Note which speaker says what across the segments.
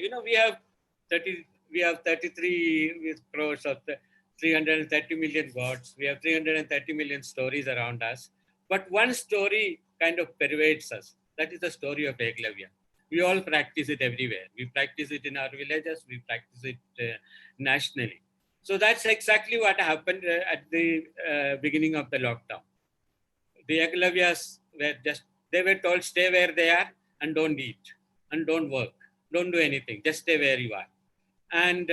Speaker 1: We have 33 crores of 330 million words. We have 330 million stories around us. But one story kind of pervades us. That is the story of Eklavya. We all practice it everywhere. We practice it in our villages. We practice it nationally. So that's exactly what happened at the beginning of the lockdown. The Ekalavyas they were told, stay where they are and don't eat and don't work. Don't do anything. Just stay where you are. And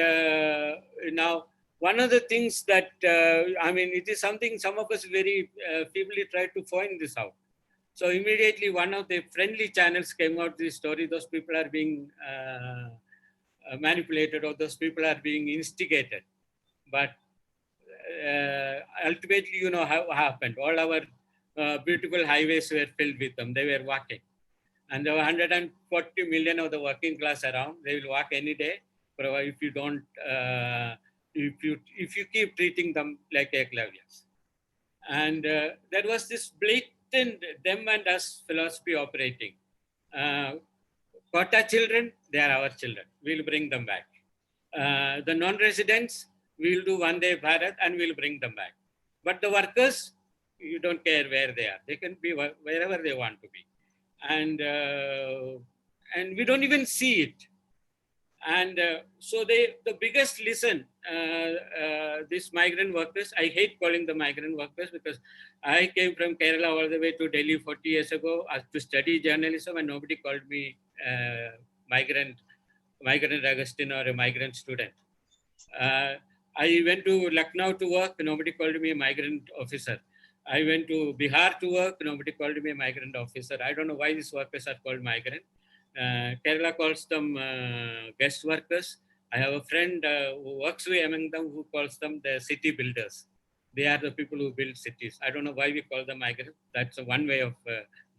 Speaker 1: now, one of the things that, it is something some of us very feebly try to find this out. So immediately one of the friendly channels came out this story, those people are being manipulated or those people are being instigated. But ultimately, how happened. All our beautiful highways were filled with them. They were walking. And there were 140 million of the working class around. They will walk any day, if you don't, if you keep treating them like Eklavyas. And there was this blatant them and us philosophy operating. Quota children, they are our children. We'll bring them back. The non-residents, we'll do one day Bharat and we'll bring them back. But the workers, you don't care where they are. They can be wherever they want to be. And we don't even see it. And so the biggest lesson, these migrant workers, I hate calling them migrant workers because I came from Kerala all the way to Delhi 40 years ago to study journalism, and nobody called me migrant Augustine or a migrant student. I went to Lucknow to work, nobody called me a migrant officer. I went to Bihar to work, nobody called me a migrant officer. I don't know why these workers are called migrant. Kerala calls them guest workers. I have a friend who works with among them who calls them the city builders. They are the people who build cities. I don't know why we call them migrants. That's one way of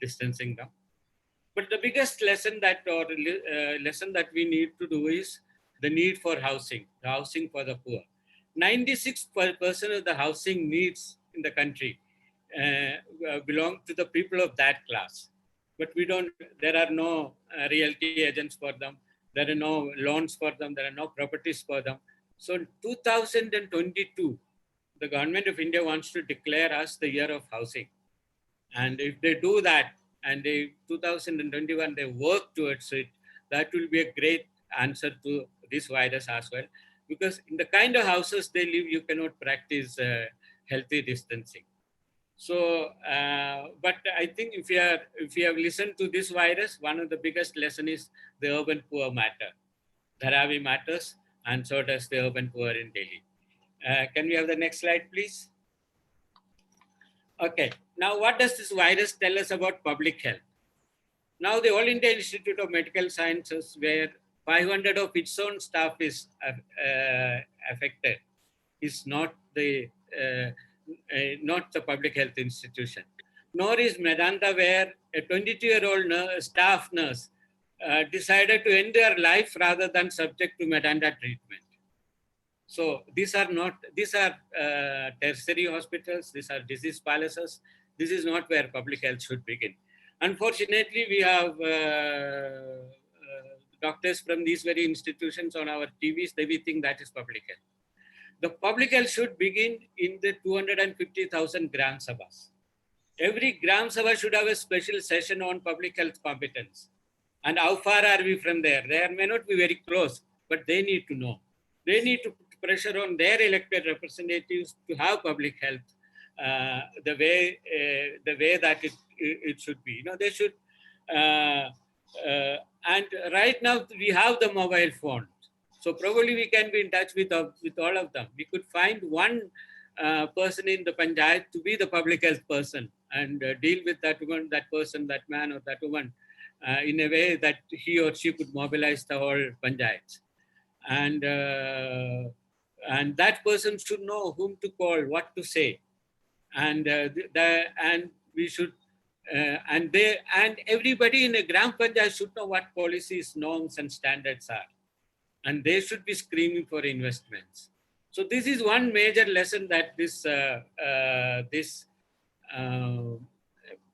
Speaker 1: distancing them. But the biggest lesson that we need to do is the need for housing, the housing for the poor. 96% of the housing needs in the country belong to the people of that class. But there are no realty agents for them. There are no loans for them. There are no properties for them. So in 2022, the government of India wants to declare us the year of housing. And if they do that, and 2021, they work towards it, that will be a great answer to this virus as well. Because in the kind of houses they live, you cannot practice healthy distancing. So, but I think if you have listened to this virus, one of the biggest lessons is the urban poor matter. Dharavi matters, and so does the urban poor in Delhi. Can we have the next slide, please? Okay. Now, what does this virus tell us about public health? Now, the All India Institute of Medical Sciences, where 500 of its own staff is affected, is not the public health institution. Nor is Medanta, where a 22-year-old staff nurse decided to end their life rather than subject to Medanta treatment. So these are tertiary hospitals, these are disease palaces. This is not where public health should begin. Unfortunately, we have doctors from these very institutions on our TVs. They will think that is public health. The public health should begin in the 250,000 Gram Sabhas. Every Gram Sabha should have a special session on public health competence. And how far are we from there? They may not be very close, but they need to know. They need to put pressure on their elected representatives to have public health the way that it should be. They should. And right now we have the mobile phone. So probably we can be in touch with all of them. We could find one person in the panchayat to be the public health person and deal with that woman, that person, that man or that woman in a way that he or she could mobilize the whole panchayats. And that person should know whom to call, what to say. And we should, and everybody in a Gram Panchayat should know what policies, norms and standards are. And they should be screaming for investments. So this is one major lesson that this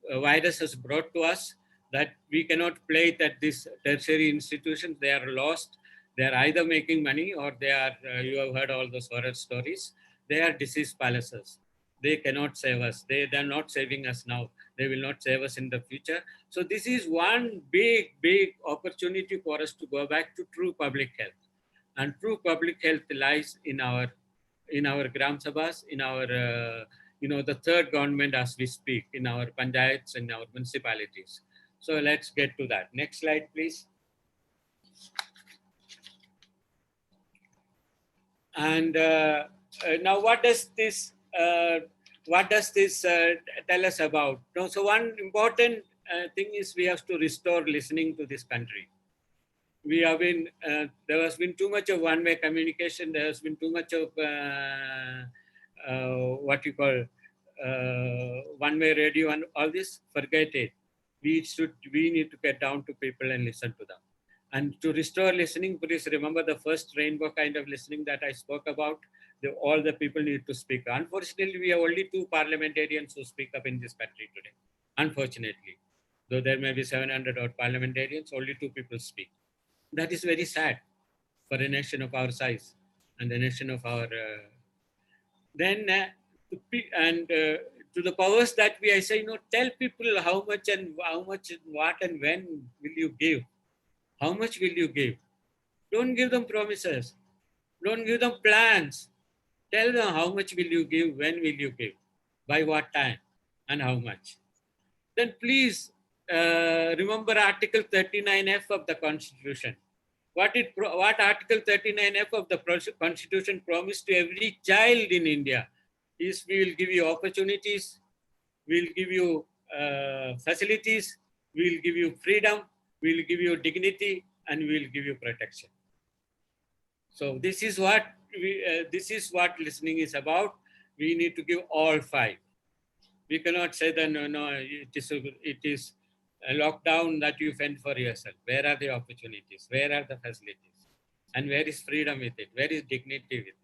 Speaker 1: virus has brought to us, that we cannot play it at these tertiary institutions. They are lost. They are either making money or they are, you have heard all those horror stories. They are disease palaces. They cannot save us. They're not saving us now. They will not save us in the future. So this is one big opportunity for us to go back to true public health. And true public health lies in our gram sabhas, in our the third government as we speak, in our panchayats and our municipalities. So let's get to that. Next slide, please. And now, what does this tell us about? No, so one important thing is we have to restore listening to this country. We have been there has been too much of one-way communication. There has been too much of what you call one-way radio and all this. Forget it. We need to get down to people and listen to them. And to restore listening, please remember the first rainbow kind of listening that I spoke about. All the people need to speak. Unfortunately, we have only 2 parliamentarians who speak up in this country today. Unfortunately, though there may be 700 odd parliamentarians, only 2 people speak. That is very sad for a nation of our size and a nation of our. To the powers that I say, tell people how much and what and when will you give. How much will you give? Don't give them promises. Don't give them plans. Tell them how much will you give, when will you give, by what time, and how much. Then please remember Article 39F of the Constitution. What Article 39F of the Constitution promised to every child in India is we will give you opportunities, we will give you facilities, we will give you freedom, we will give you dignity, and we will give you protection. So this is what listening is about. We need to give all 5. We cannot say that no, it is a lockdown that you fend for yourself. Where are the opportunities? Where are the facilities? And where is freedom with it? Where is dignity with it?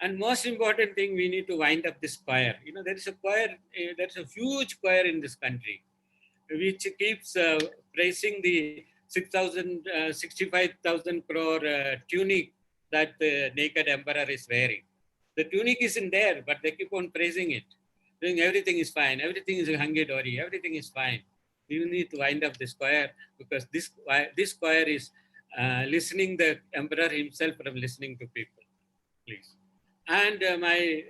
Speaker 1: And most important thing, we need to wind up this choir. There is a choir, there's a huge choir in this country, which keeps praising the 65,000 crore tunic that the naked emperor is wearing. The tunic isn't there, but they keep on praising it. Saying everything is fine, everything is hunky-dory, everything is fine. You need to wind up this choir, because this choir is listening the emperor himself from listening to people. Please. And my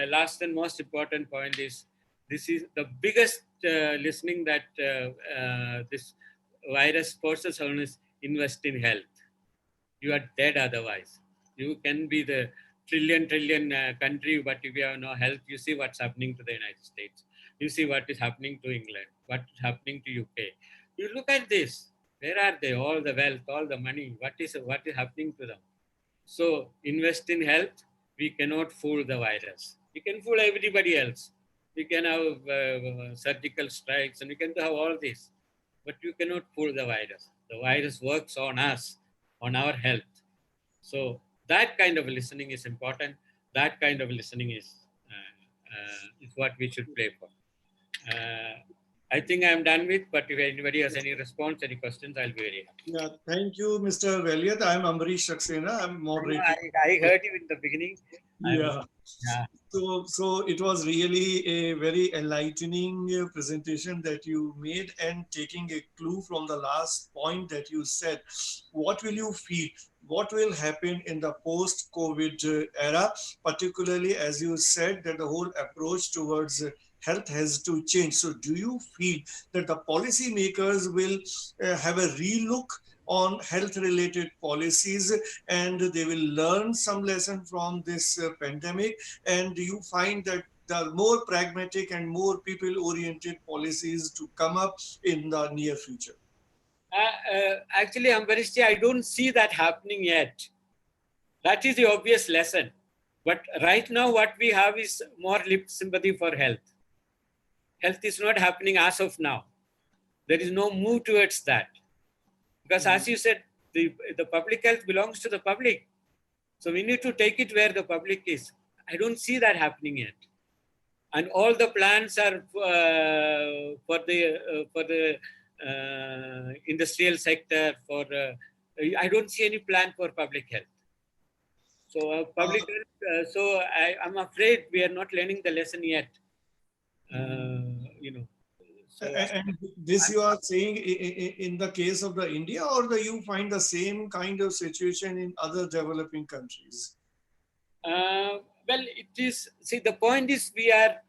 Speaker 1: last and most important point is, this is the biggest listening that this virus forces on us: invest in health. You are dead otherwise. You can be the trillion country, but if you have no health, you see what's happening to the United States. You see what is happening to England, what is happening to UK. You look at this. Where are they? All the wealth, all the money. What is happening to them? So invest in health. We cannot fool the virus. We can fool everybody else. We can have surgical strikes, and we can have all this, but you cannot fool the virus. The virus works on us, on our health. So that kind of listening is important. That kind of listening is what we should play for. I think I'm done with, but if anybody has any response, any questions, I'll be very happy.
Speaker 2: Yeah, thank you, Mr. Valiat. I'm Amrish Saxena. I'm moderating.
Speaker 1: I heard you in the beginning.
Speaker 2: Yeah. So it was really a very enlightening presentation that you made, and taking a clue from the last point that you said. What will you feel? What will happen in the post-COVID era, particularly as you said that the whole approach towards health has to change. So do you feel that the policymakers will have a relook on health-related policies, and they will learn some lesson from this pandemic? And do you find that the more pragmatic and more people-oriented policies to come up in the near future?
Speaker 1: Actually, Ambarish, I don't see that happening yet. That is the obvious lesson. But right now, what we have is more lip sympathy for health. Health is not happening as of now. There is no move towards that. Because as you said, the public health belongs to the public. So we need to take it where the public is. I don't see that happening yet. And all the plans are for the industrial sector, for I don't see any plan for public health. So public health, so I'm afraid we are not learning the lesson yet. You know, so
Speaker 2: And this you are saying in the case of the India, or you find the same kind of situation in other developing countries?
Speaker 1: Well, it is. See, the point is we are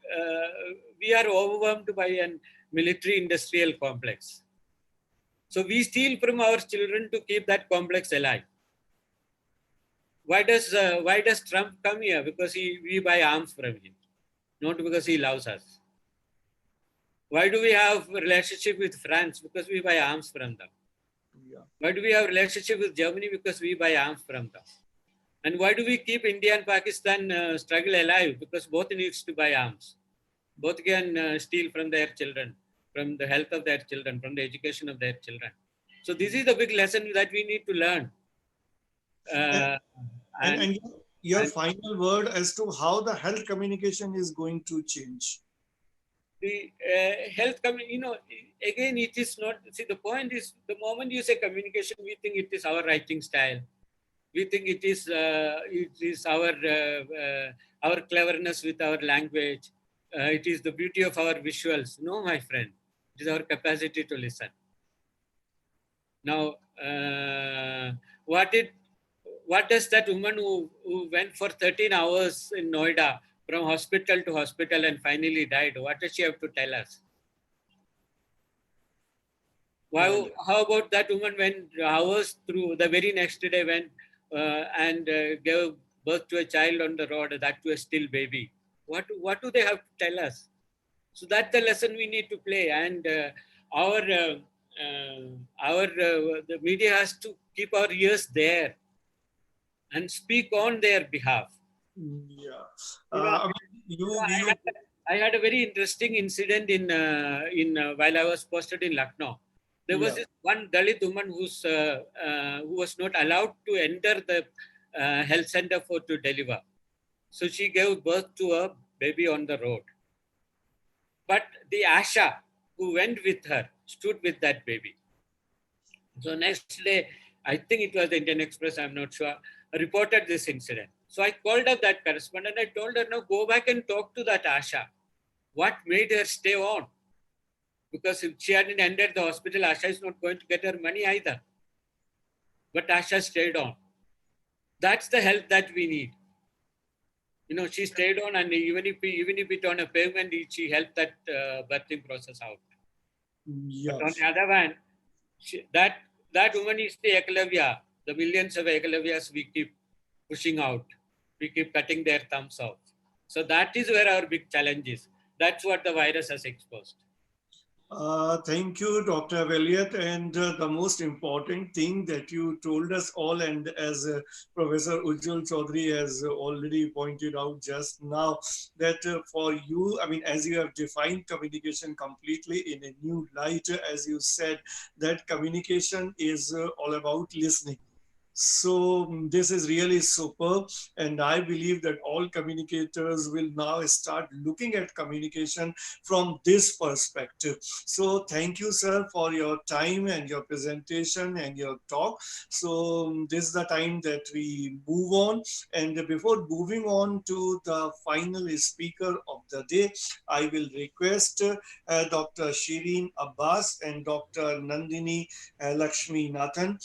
Speaker 1: overwhelmed by an military-industrial complex. So we steal from our children to keep that complex alive. Why does Trump come here? Because we buy arms from him, not because he loves us. Why do we have a relationship with France? Because we buy arms from them.
Speaker 2: Yeah.
Speaker 1: Why do we have a relationship with Germany? Because we buy arms from them. And why do we keep India and Pakistan struggle alive? Because both needs to buy arms. Both can steal from their children, from the health of their children, from the education of their children. So this is the big lesson that we need to learn.
Speaker 2: And your final word as to how the health communication is going to change.
Speaker 1: The health, again, it is not, see, the point is, the moment you say communication, we think it is our writing style. We think it is our cleverness with our language. It is the beauty of our visuals. No, my friend, it is our capacity to listen. Now, what does that woman who went for 13 hours in Noida from hospital to hospital and finally died, what does she have to tell us? How about that woman went hours through, the very next day went and gave birth to a child on the road, that to a still baby? What do they have to tell us? So that's the lesson we need to play. And the media has to keep our ears there and speak on their behalf.
Speaker 2: Yeah.
Speaker 1: I had a very interesting incident in while I was posted in Lucknow. There was this one Dalit woman who was not allowed to enter the health center to deliver. So she gave birth to a baby on the road. But the Asha who went with her stood with that baby. So next day, I think it was the Indian Express, I'm not sure, reported this incident. So I called up that correspondent. I told her, now go back and talk to that Asha. What made her stay on? Because if she hadn't entered the hospital, Asha is not going to get her money either. But Asha stayed on. That's the help that we need. She stayed on, and even if it on a pavement, she helped that birthing process out.
Speaker 2: Yes.
Speaker 1: But on the other hand, that woman is the Ekalavya, the millions of Ekalavyas we keep pushing out. We keep cutting their thumbs off. So that is where our big challenge is. That's what the virus has exposed.
Speaker 2: Thank you, Dr. Veliat. And the most important thing that you told us all, and as Professor Ujjwal Chaudhary has already pointed out just now, that for you, as you have defined communication completely in a new light, as you said, that communication is all about listening. So this is really superb, and I believe that all communicators will now start looking at communication from this perspective. So thank you, sir, for your time and your presentation and your talk. So this is the time that we move on, and before moving on to the final speaker of the day, I will request Dr. Shireen Abbas and Dr. Nandini Lakshmi Nathan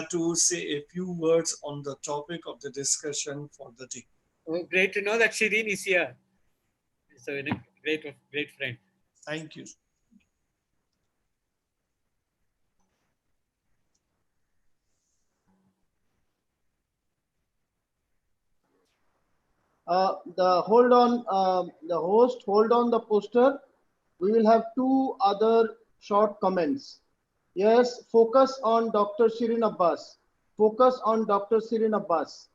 Speaker 2: to say a few words on the topic of the discussion for the day.
Speaker 1: Oh, great to know that Shireen is here. So a great friend.
Speaker 2: Thank you.
Speaker 3: The host, hold on the poster. We will have two other short comments. Yes, focus on Dr. Shireen Abbas. Focus on Dr. Shireen Abbas.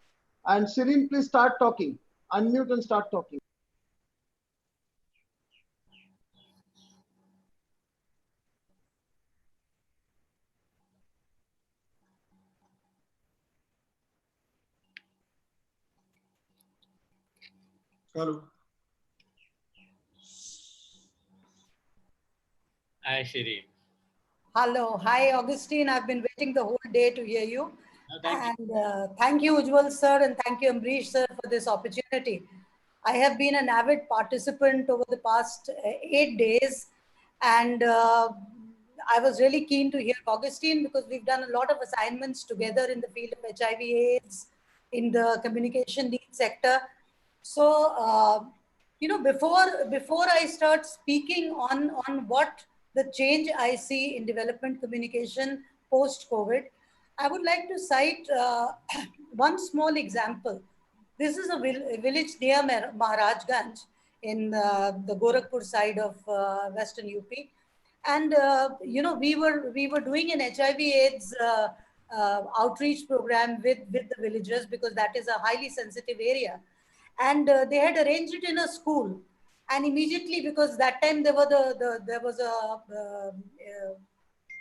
Speaker 3: And Shireen, please start talking. Unmute and start talking.
Speaker 2: Hello.
Speaker 1: Hi, Shireen.
Speaker 4: Hello. Hi, Augustine. I've been waiting the whole day to hear you.
Speaker 1: Thank you.
Speaker 4: And thank you, Ujjwal sir, and thank you, Ambrish sir, for this opportunity. I have been an avid participant over the past 8 days, and I was really keen to hear Augustine because we've done a lot of assignments together in the field of HIV/AIDS, in the communication needs sector. So, before I start speaking on what the change I see in development communication post-COVID, I would like to cite one small example. This is a village near Maharajganj in the Gorakhpur side of Western UP. And we were doing an HIV/AIDS outreach program with the villagers because that is a highly sensitive area, and they had arranged it in a school. And immediately, because that time there were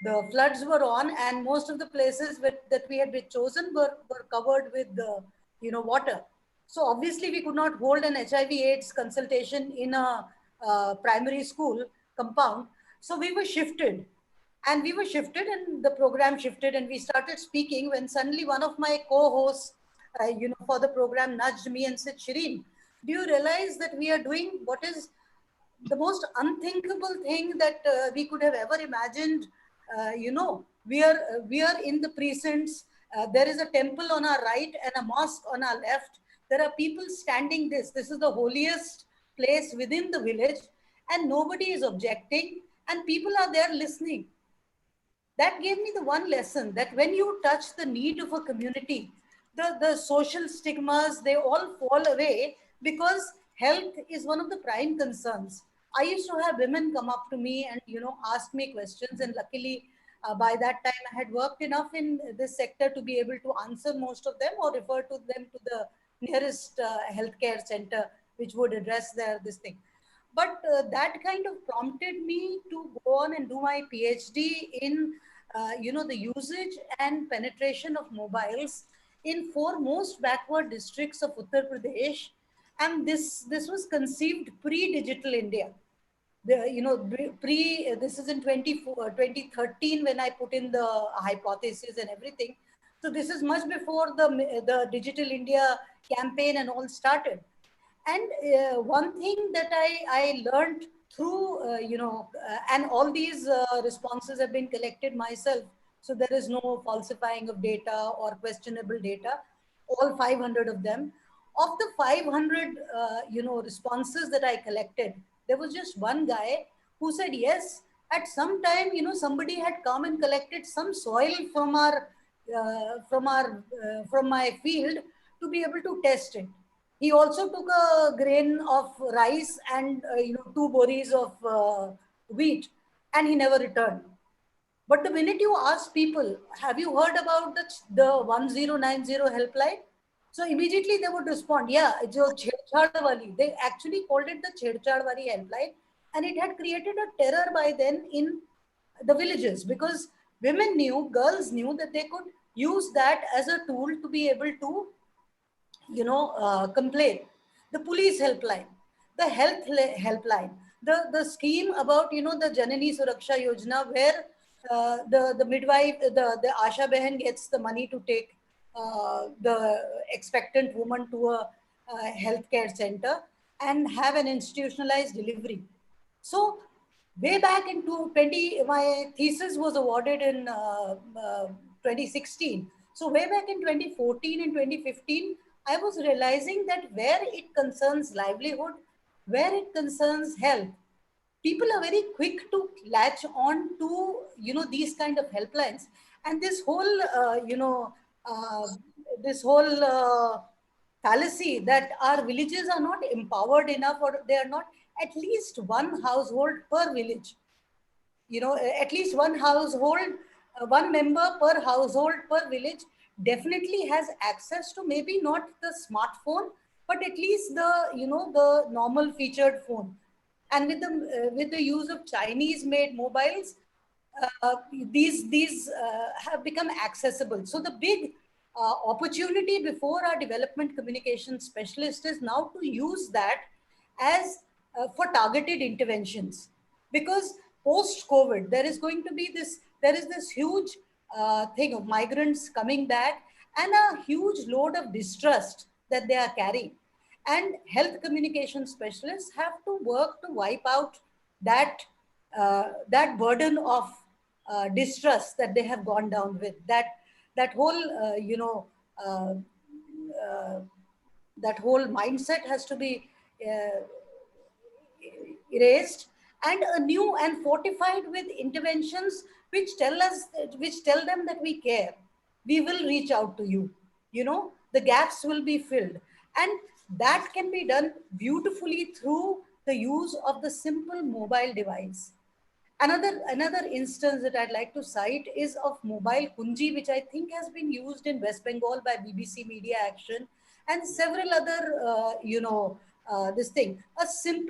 Speaker 4: the floods were on, and most of the places that we had been chosen were covered with the water. So obviously we could not hold an HIV/AIDS consultation in a primary school compound. So we were shifted, and the program shifted, and we started speaking when suddenly one of my co-hosts, for the program nudged me and said, Shireen, do you realize that we are doing what is the most unthinkable thing that we could have ever imagined? We are in the precincts. There is a temple on our right and a mosque on our left. There are people standing this is the holiest place within the village, and nobody is objecting, and people are there listening. That gave me the one lesson that when you touch the need of a community, the social stigmas, they all fall away, because health is one of the prime concerns. I used to have women come up to me and ask me questions, and luckily by that time I had worked enough in this sector to be able to answer most of them or refer to them to the nearest healthcare center which would address this thing. But that kind of prompted me to go on and do my PhD in the usage and penetration of mobiles in 4 most backward districts of Uttar Pradesh. And this was conceived pre-digital India. This is in 2013 when I put in the hypothesis and everything. So this is much before the Digital India campaign and all started. And one thing that I learned through, and all these responses have been collected myself. So there is no falsifying of data or questionable data, all 500 of them. Of the 500, responses that I collected, there was just one guy who said, yes, at some time, somebody had come and collected some soil from my field to be able to test it. He also took a grain of rice and 2 boris of wheat, and he never returned. But the minute you ask people, have you heard about the 1090 helpline? So immediately they would respond, yeah, it's your Chedchad wali. They actually called it the Chedchad wali helpline, and it had created a terror by then in the villages, because girls knew that they could use that as a tool to be able to complain. The police helpline, the health helpline, the scheme about, the Janani Suraksha Yojana, where the midwife, the Asha Behan gets the money to take the expectant woman to a healthcare center and have an institutionalized delivery. So way back in my thesis was awarded in 2016. So way back in 2014 and 2015, I was realizing that where it concerns livelihood, where it concerns health, people are very quick to latch on to, these kind of helplines. And this whole, fallacy that our villages are not empowered enough, or they are not at least one household per village. At least one household, one member per household per village definitely has access to maybe not the smartphone, but at least the normal featured phone. And with the use of Chinese made mobiles, these have become accessible. So the big opportunity before our development communication specialist is now to use that as for targeted interventions. Because post-COVID, there is this huge thing of migrants coming back and a huge load of distrust that they are carrying. And health communication specialists have to work to wipe out that, that burden of distrust that they have gone down with. That whole, uh, uh, that whole mindset has to be uh, erased and a new and fortified with interventions which tell them that we care, we will reach out to you, the gaps will be filled, and that can be done beautifully through the use of the simple mobile device. Another instance that I'd like to cite is of mobile kunji, which I think has been used in West Bengal by BBC Media Action and several other, this thing.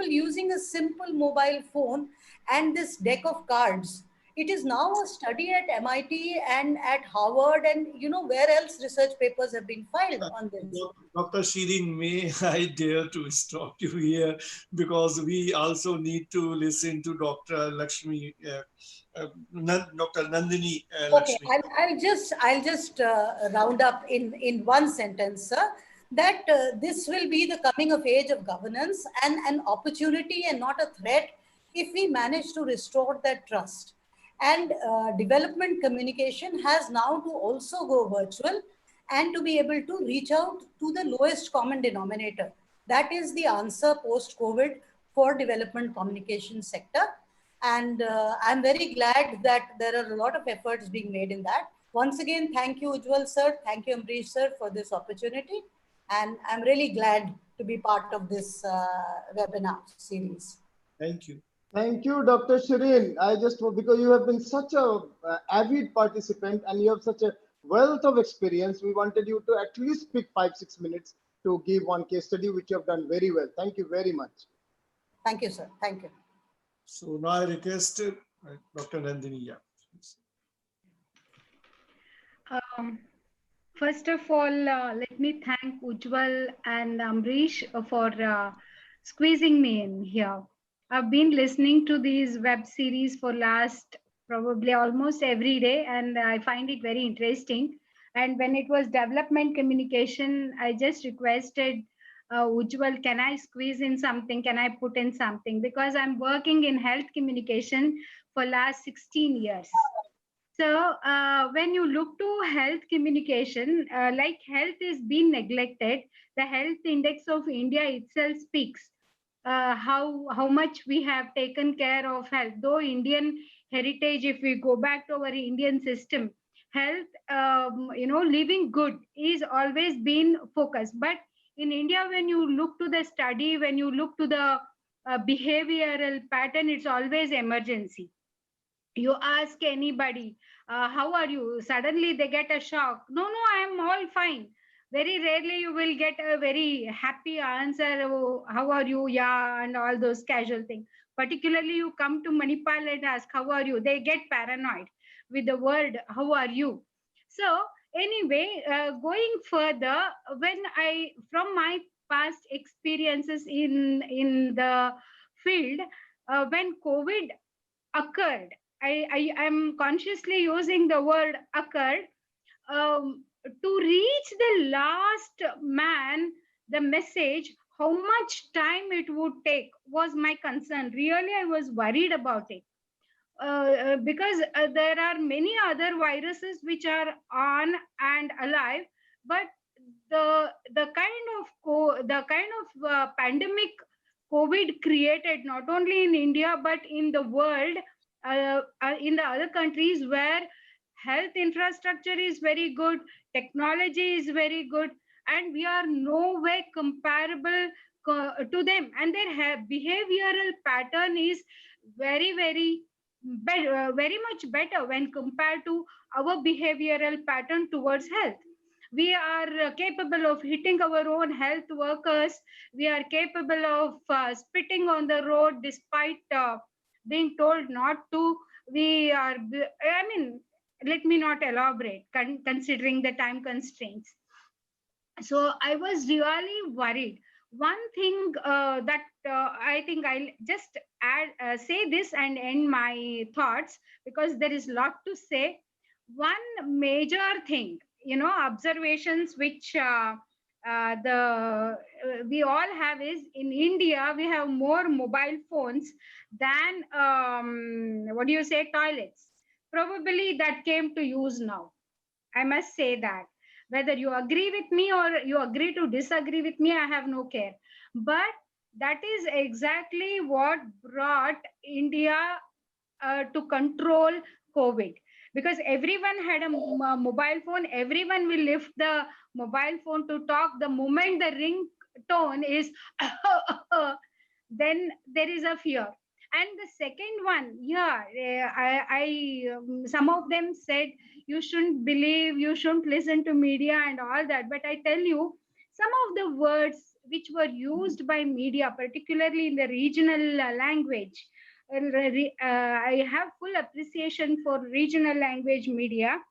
Speaker 4: Using a simple mobile phone and this deck of cards. It is now a study at MIT and at Harvard, and where else research papers have been filed on this.
Speaker 2: Dr. Shirin, may I dare to stop you here, because we also need to listen to Dr. Lakshmi, Dr. Nandini Lakshmi.
Speaker 4: Okay, I'll just round up in one sentence, sir, that this will be the coming of age of governance and an opportunity and not a threat if we manage to restore that trust. And development communication has now to also go virtual and to be able to reach out to the lowest common denominator. That is the answer post-COVID for development communication sector. And I'm very glad that there are a lot of efforts being made in that. Once again, thank you, Ujjwal sir. Thank you, Ambrish sir, for this opportunity. And I'm really glad to be part of this webinar series.
Speaker 2: Thank you.
Speaker 3: Thank you, Dr. Shirin. Because you have been such a avid participant and you have such a wealth of experience, we wanted you to at least pick 5-6 minutes to give one case study, which you have done very well. Thank you very much.
Speaker 4: Thank you, sir. Thank you.
Speaker 2: So now I request Dr. Nandini. Yeah.
Speaker 5: First of all, let me thank Ujjwal and Ambrish for squeezing me in here. I've been listening to these web series for last probably almost every day, and I find it very interesting. And when it was development communication, I just requested Ujjwal, can I squeeze in something? Can I put in something? Because I'm working in health communication for last 16 years. So when you look to health communication, like health is being neglected, the health index of India itself speaks how much we have taken care of health. Though Indian heritage, if we go back to our Indian system, health, living good is always been focused. But in India, when you look to the study, when you look to the behavioral pattern, it's always emergency. You ask anybody, how are you? Suddenly they get a shock. No, I am all fine. Very rarely you will get a very happy answer. Oh, how are you? Yeah, and all those casual things. Particularly you come to Manipal and ask, how are you? They get paranoid with the word, how are you? So anyway, going further, from my past experiences in the field, when COVID occurred, I'm consciously using the word occurred, to reach the last man, the message, how much time it would take was my concern. Really, I was worried about it. Because there are many other viruses which are on and alive, but the kind of pandemic COVID created, not only in India but in the world, in the other countries where health infrastructure is very good, technology is very good, and we are no way comparable to them, and their behavioral pattern is very very much better when compared to our behavioral pattern towards health. We are capable of hitting our own health workers. We are capable of spitting on the road despite being told not to. Let me not elaborate, considering the time constraints. So I was really worried. One thing that I think I'll just say this and end my thoughts, because there is a lot to say. one major thing, observations which we all have is, in India we have more mobile phones than what do you say, toilets. Probably that came to use now. I must say that. Whether you agree with me or you agree to disagree with me, I have no care. But that is exactly what brought India to control COVID, because everyone had a mobile phone. Everyone will lift the mobile phone to talk. The moment the ring tone is, then there is a fear. And the second one, yeah, some of them said you shouldn't believe, you shouldn't listen to media and all that. But I tell you, some of the words which were used by media, particularly in the regional language, I have full appreciation for regional language media.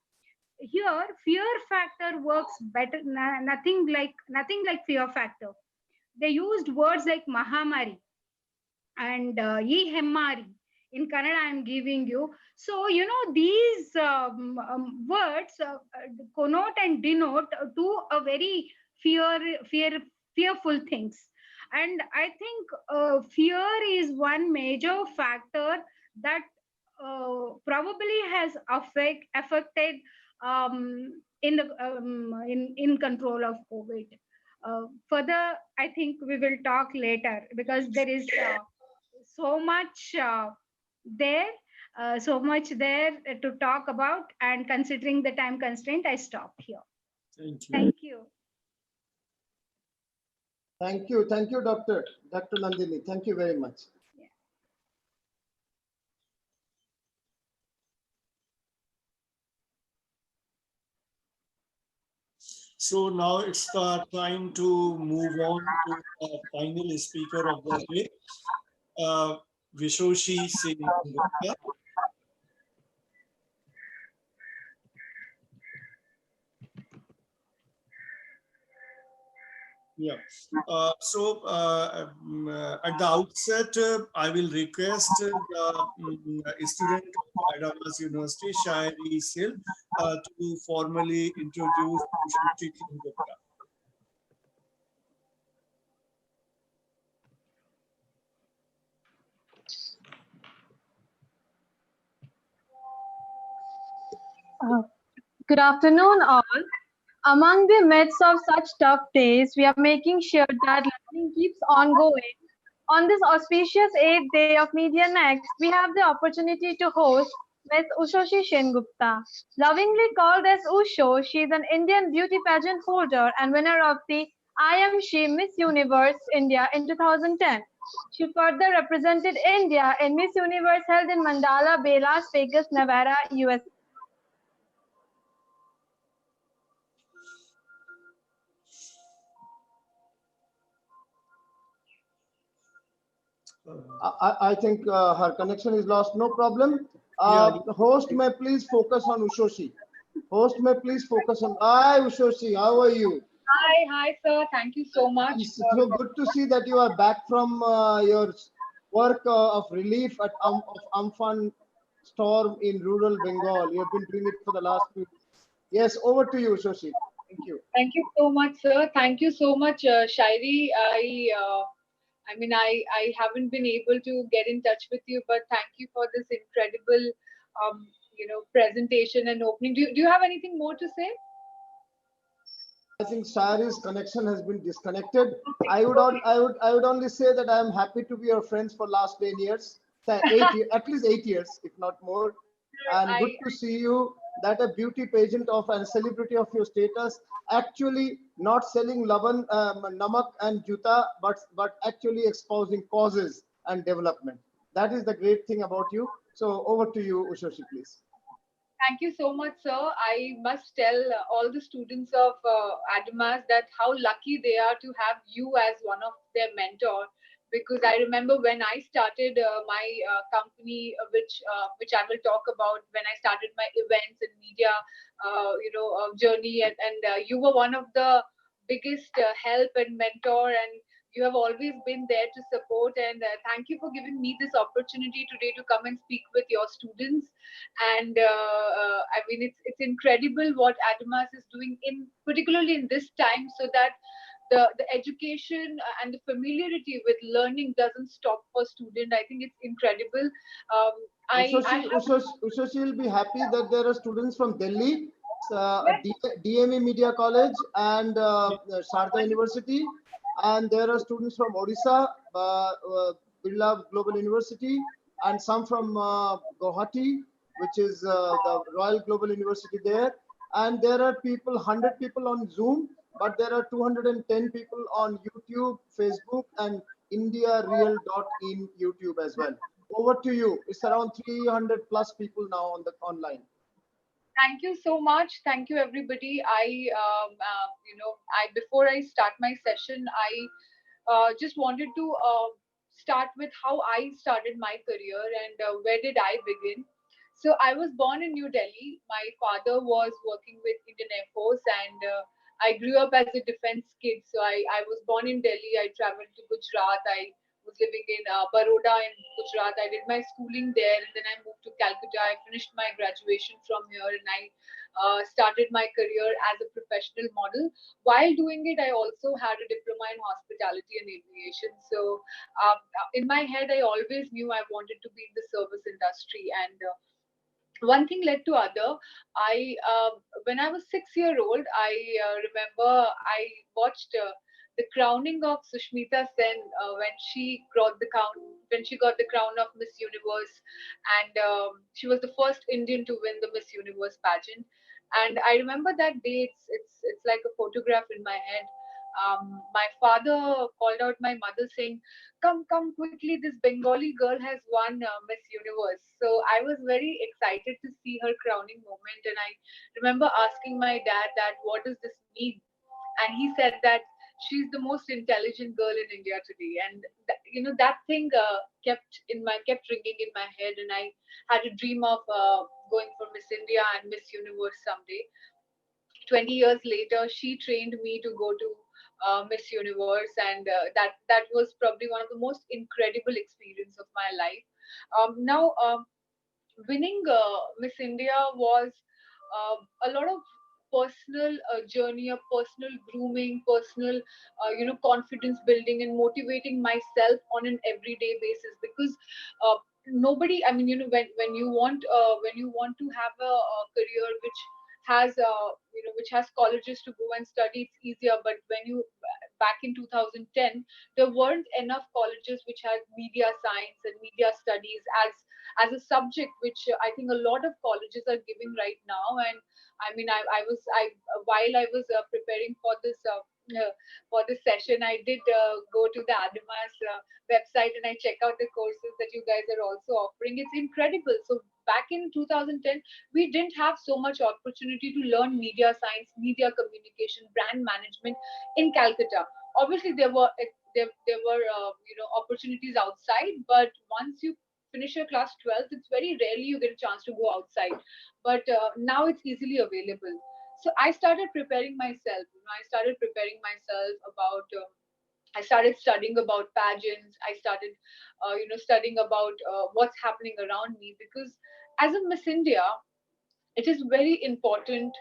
Speaker 5: Here, fear factor works better. Nothing like fear factor. They used words like Mahamari and Ye Hemmari. In Kannada, I am giving you. So, these words connote and denote to a very fearful things. And I think fear is one major factor that probably has affected in control of COVID. Further, I think we will talk later, because there is so much there, to talk about. And considering the time constraint, I stop here.
Speaker 2: Thank you.
Speaker 5: Thank you.
Speaker 3: Thank you. Thank you, Dr. Nandini. Thank you very much.
Speaker 2: So now it's the time to move on to the final speaker of the day, Ushoshi Gupta. Yeah. At the outset, I will request the student of Adamas University, Shayari Sil, to formally introduce Ushoshi Gupta.
Speaker 6: Good afternoon, all. Among the midst of such tough days, we are making sure that learning keeps on going. On this auspicious 8th day of MediaNext, we have the opportunity to host Ms. Ushoshi Gupta. Lovingly called as Usho, she is an Indian beauty pageant holder and winner of the I Am She Miss Universe India in 2010. She further represented India in Miss Universe held in Mandala Bay, Las Vegas, Nevada, USA.
Speaker 3: I think her connection is lost. No problem. Host may please focus on Ushoshi. Host may please focus on. Hi, Ushoshi. How are you?
Speaker 6: Hi, sir. Thank you so much.
Speaker 3: It's so good to see that you are back from your work of relief at Amphan storm in rural Bengal. You have been doing it for the last few. Yes, over to you, Ushoshi. Thank you.
Speaker 6: Thank you so much, sir. Thank you so much, Shairi. I haven't been able to get in touch with you, but thank you for this incredible, presentation and opening. Do you have anything more to say?
Speaker 3: I think Shari's connection has been disconnected. I would only say that I am happy to be your friends for last 10 years, at least 8 years, if not more. And good to see you. That a beauty pageant of and celebrity of your status, actually not selling laban, namak and juta, but actually espousing causes and development. That is the great thing about you. So over to you, Ushoshi, please.
Speaker 6: Thank you so much, sir. I must tell all the students of Adamas that how lucky they are to have you as one of their mentors. Because I remember when I started my company, which I will talk about, when I started my events and media, journey, and you were one of the biggest help and mentor, and
Speaker 7: You have always been there to support, and thank you for giving me this opportunity today to come and speak with your students. And I mean, it's incredible what Adamas is doing, in particularly in this time, so that the education and the familiarity with learning doesn't stop for student. I think it's incredible.
Speaker 3: Ushoshi will be happy that there are students from Delhi,
Speaker 7: Yes.
Speaker 3: DME Media College, and Sharda University, and there are students from Odisha, Birla Global University, and some from Guwahati, which is the Royal Global University there. And there are people, 100 people on Zoom, but there are 210 people on YouTube, Facebook, and IndiaReal.in YouTube as well. Over to you. It's around 300 plus people now on the online.
Speaker 7: Thank you so much. Thank you, everybody. I before I start my session, I just wanted to start with how I started my career and where did I begin. So I was born in New Delhi. My father was working with Indian Air Force, and I grew up as a defense kid. So I was born in Delhi. I traveled to Gujarat. I was living in Baroda in Gujarat. I did my schooling there, and then I moved to Calcutta. I finished my graduation from here, and I started my career as a professional model. While doing it, I also had a diploma in hospitality and aviation. So in my head, I always knew I wanted to be in the service industry, and one thing led to other. I When I was 6 year old, I remember I watched the crowning of Sushmita Sen when she got the crown of Miss Universe, and she was the first Indian to win the Miss Universe pageant. And I remember that day. It's like a photograph in my head. My father called out my mother saying, come quickly, this Bengali girl has won Miss Universe. So I was very excited to see her crowning moment, and I remember asking my dad that what does this mean, and he said that she's the most intelligent girl in India today. And that thing kept ringing in my head, and I had a dream of going for Miss India and Miss Universe someday. 20 years later, she trained me to go to Miss Universe, and that was probably one of the most incredible experience of my life. Now, winning Miss India was a lot of personal journey, a personal grooming, personal confidence building, and motivating myself on an everyday basis. Because nobody, I mean, when you want to have a career which has which has colleges to go and study, it's easier. But when you back in 2010, there weren't enough colleges which had media science and media studies as a subject, which I think a lot of colleges are giving right now. And I mean, I while I was preparing for this session, I did go to the Adamas website, and I check out the courses that you guys are also offering. It's incredible. So back in 2010, we didn't have so much opportunity to learn media science, media communication, brand management in Calcutta. Obviously, there were opportunities outside, but once you finish your class 12th, it's very rarely you get a chance to go outside. But now it's easily available. So I started preparing myself. I started preparing myself about. I started studying about pageants. I started, studying about what's happening around me, because as a Miss India, it is very important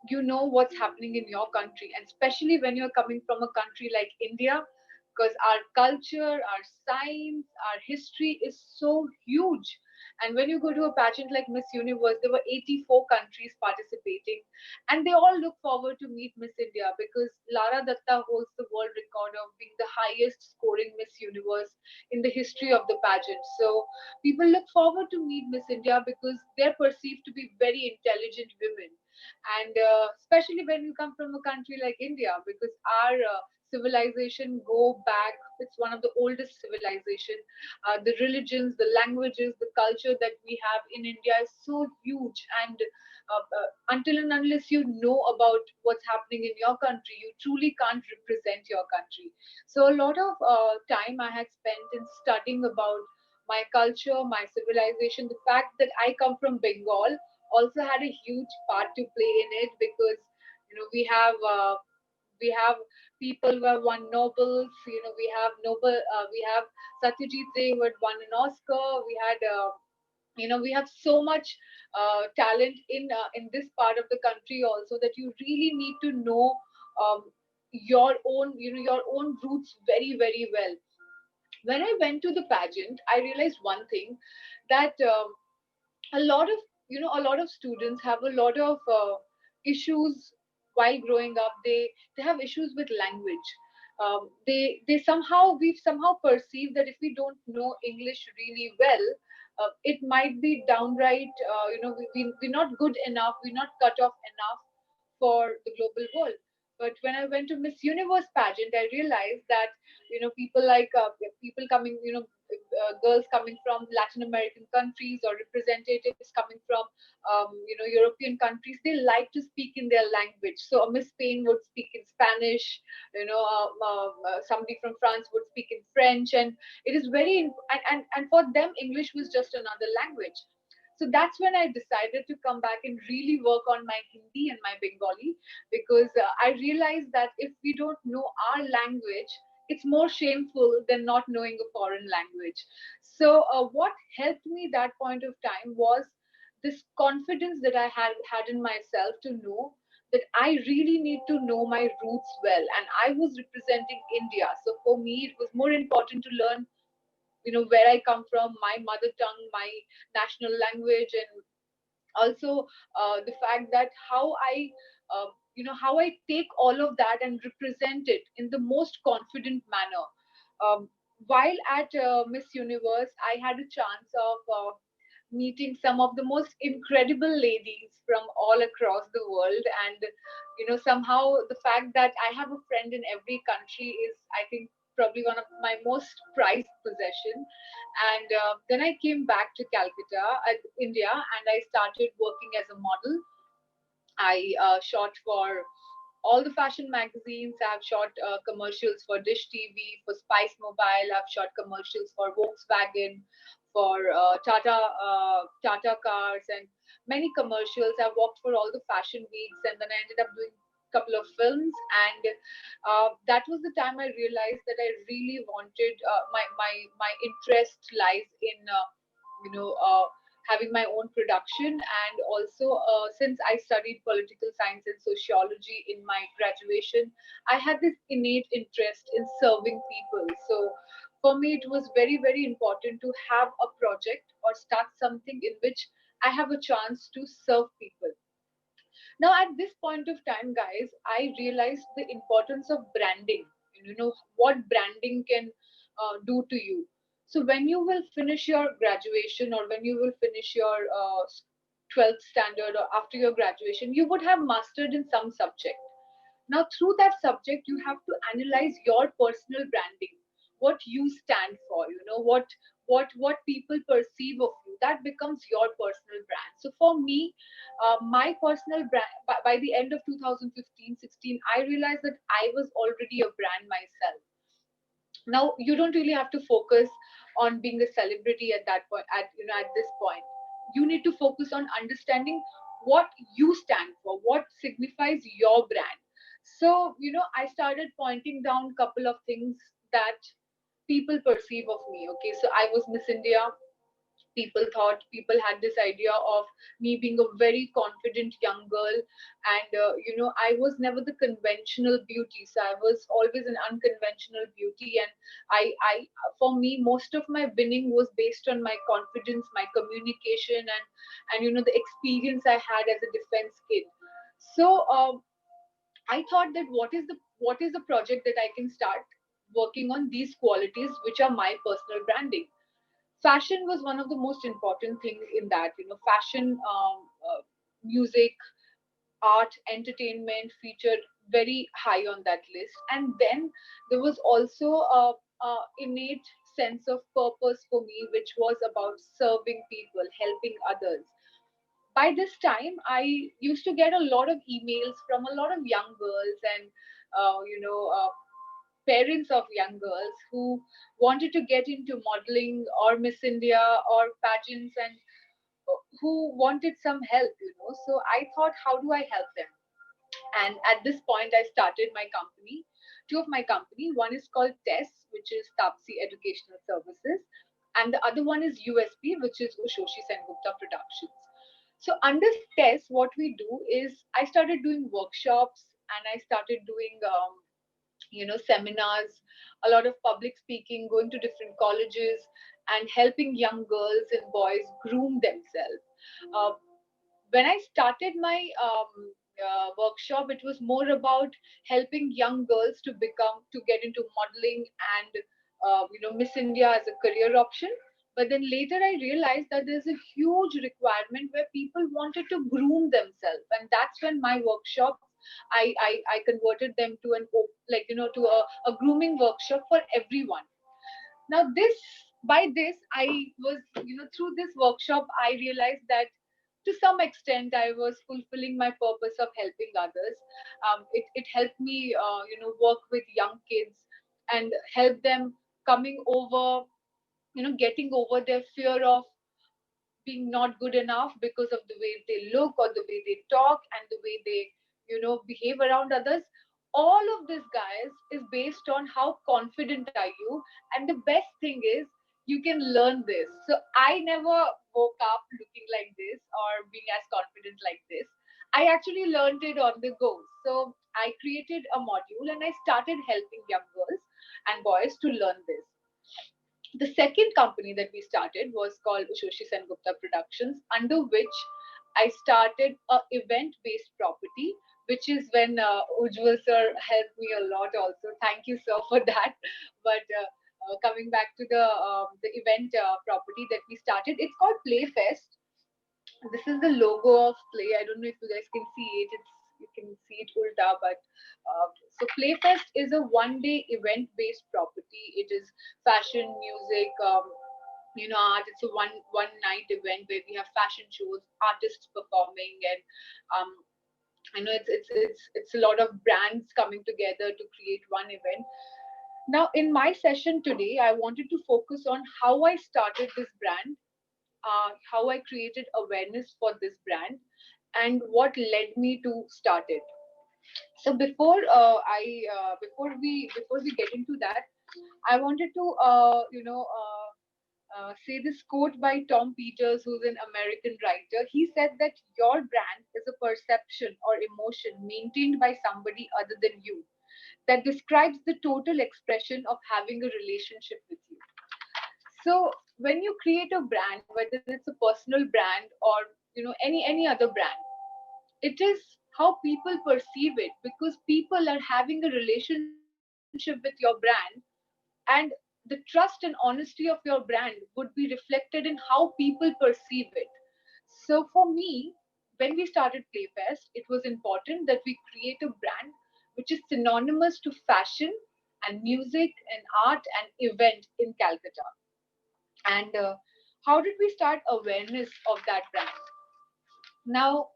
Speaker 7: you know what's happening in your country, and especially when you're coming from a country like India, because our culture, our science, our history is so huge. And when you go to a pageant like Miss Universe, there were 84 countries participating, and they all look forward to meet Miss India, because Lara Datta holds the world record of being the highest scoring Miss Universe in the history of the pageant. So people look forward to meet Miss India because they're perceived to be very intelligent women. And especially when you come from a country like India, because our civilization go back, it's one of the oldest civilization. The religions, the languages, the culture that we have in India is so huge. And until and unless you know about what's happening in your country, you truly can't represent your country. So a lot of time I had spent in studying about my culture, my civilization. The fact that I come from Bengal also had a huge part to play in it, because we have We have people who have won Nobels. We have we have Satyajit Ray who had won an Oscar. We have so much talent in this part of the country also, that you really need to know um, your own your own roots very, very well. When I went to the pageant, I realized one thing, that a lot of a lot of students have a lot of issues while growing up. They have issues with language. They somehow we've somehow perceived that if we don't know English really well, it might be downright, we're not good enough, we're not cut off enough for the global world. But when I went to Miss Universe pageant, I realized that people like people coming, girls coming from Latin American countries, or representatives coming from European countries, they like to speak in their language. So a Miss Spain would speak in Spanish, somebody from France would speak in French, and it is and for them English was just another language. So that's when I decided to come back and really work on my Hindi and my Bengali, because I realized that if we don't know our language, it's more shameful than not knowing a foreign language. So what helped me that point of time was this confidence that I had in myself, to know that I really need to know my roots well, and I was representing India. So for me, it was more important to learn where I come from, my mother tongue, my national language, and also the fact that how I take all of that and represent it in the most confident manner. um, while at Miss Universe, I had a chance of meeting some of the most incredible ladies from all across the world, and somehow the fact that I have a friend in every country is, I think, probably one of my most prized possession. And then I came back to Calcutta, India, and I started working as a model. I shot for all the fashion magazines. I've shot commercials for Dish TV, for Spice Mobile. I've shot commercials for Volkswagen, for Tata cars, and many commercials. I've worked for all the fashion weeks, and then I ended up doing a couple of films. And that was the time I realized that I really wanted, my interest lies in you know. Having my own production. And also, since I studied political science and sociology in my graduation, I had this innate interest in serving people. So for me, it was very, very important to have a project or start something in which I have a chance to serve people. Now, at this point of time, guys, I realized the importance of branding. What branding can do to you. So when you will finish your graduation, or when you will finish your 12th standard, or after your graduation, you would have mastered in some subject. Now, through that subject, you have to analyze your personal branding, what you stand for, what people perceive of you. That becomes your personal brand. So for me, my personal brand, by the end of 2015-16, I realized that I was already a brand myself. Now you don't really have to focus on being a celebrity at that point. At this point, you need to focus on understanding what you stand for, what signifies your brand. So I started pointing down a couple of things that people perceive of me. Okay, so I was Miss India. People had this idea of me being a very confident young girl, and I was never the conventional beauty. So I was always an unconventional beauty, and I for me, most of my winning was based on my confidence, my communication, and the experience I had as a defense kid. So I thought that what is the project that I can start working on these qualities, which are my personal branding. Fashion was one of the most important things in that. Fashion, music, art, entertainment featured very high on that list. And then there was also a innate sense of purpose for me, which was about serving people, helping others. By this time, I used to get a lot of emails from a lot of young girls, and parents of young girls who wanted to get into modeling or Miss India or pageants, and who wanted some help. So I thought, how do I help them? And at this point, I started my company, two of my company. One is called TESS, which is Tapsi Educational Services, and the other one is USP, which is Ushoshi Gupta Productions. So under TESS, what we do is I started doing workshops and I started doing seminars, a lot of public speaking, going to different colleges and helping young girls and boys groom themselves. Uh, when I started my workshop, it was more about helping young girls to get into modeling and Miss India as a career option. But then later I realized that there's a huge requirement where people wanted to groom themselves, and that's when my workshops I converted them to a grooming workshop for everyone. Now this I was through this workshop I realized that to some extent I was fulfilling my purpose of helping others. It helped me work with young kids and help them coming over, getting over their fear of being not good enough because of the way they look or the way they talk and the way they behave around others. All of this, guys, is based on how confident are you. And the best thing is you can learn this. So I never woke up looking like this or being as confident like this. I actually learned it on the go. So I created a module and I started helping young girls and boys to learn this. The second company that we started was called Ushoshi Gupta Productions, under which I started a event-based property, which is when Ujjwal sir helped me a lot also. Thank you, sir, for that. But coming back to the event property that we started, it's called Playfest. This is the logo of Play. I don't know if you guys can see it. You can see it ulta, but so Playfest is a one-day event-based property. It is fashion, music, art. It's a one night event where we have fashion shows, artists performing, and um, I know it's a lot of brands coming together to create one event. Now, in my session today, I wanted to focus on how I started this brand, how I created awareness for this brand, and what led me to start it. So before we get into that, I wanted to say this quote by Tom Peters, who's an American writer. He said that your brand is a perception or emotion maintained by somebody other than you that describes the total expression of having a relationship with you. So when you create a brand, whether it's a personal brand or any other brand, it is how people perceive it, because people are having a relationship with your brand, and the trust and honesty of your brand would be reflected in how people perceive it. So for me, when we started Playfest, it was important that we create a brand which is synonymous to fashion and music and art and event in Calcutta. And how did we start awareness of that brand? Now,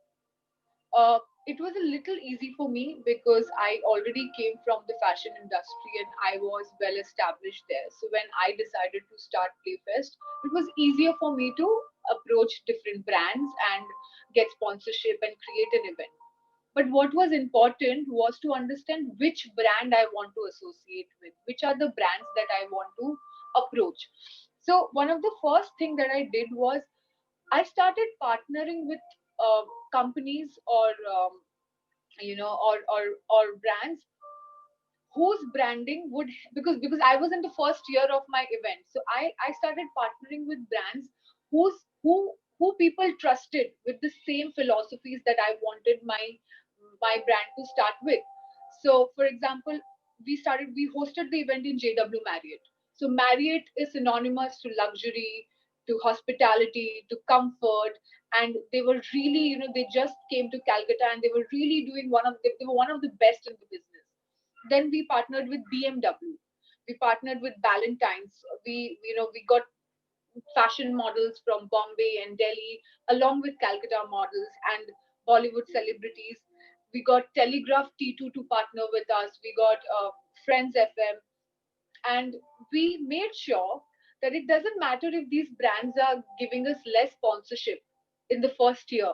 Speaker 7: it was a little easy for me because I already came from the fashion industry and I was well established there. So when I decided to start Playfest, it was easier for me to approach different brands and get sponsorship and create an event. But what was important was to understand which brand I want to associate with, which are the brands that I want to approach. So one of the first thing that I did was I started partnering with uh, companies or brands whose branding would, because I was in the first year of my event, so I started partnering with brands who people trusted with the same philosophies that I wanted my brand to start with. So for example, we hosted the event in JW Marriott. So Marriott is synonymous to luxury, to hospitality, to comfort, and they were really, they just came to Calcutta and they were really doing they were one of the best in the business. Then we partnered with BMW. We partnered with Valentine's. We got fashion models from Bombay and Delhi, along with Calcutta models and Bollywood celebrities. We got Telegraph T2 to partner with us. We got Friends FM, and we made sure that it doesn't matter if these brands are giving us less sponsorship in the first year.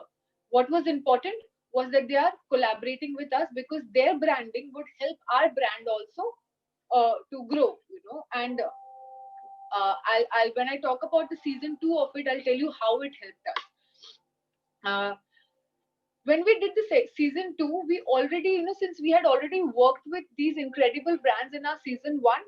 Speaker 7: What was important was that they are collaborating with us because their branding would help our brand also to grow, and I'll when I talk about the season 2 of it, I'll tell you how it helped us. Uh, when we did the season 2, we already, since we had already worked with these incredible brands in our season 1,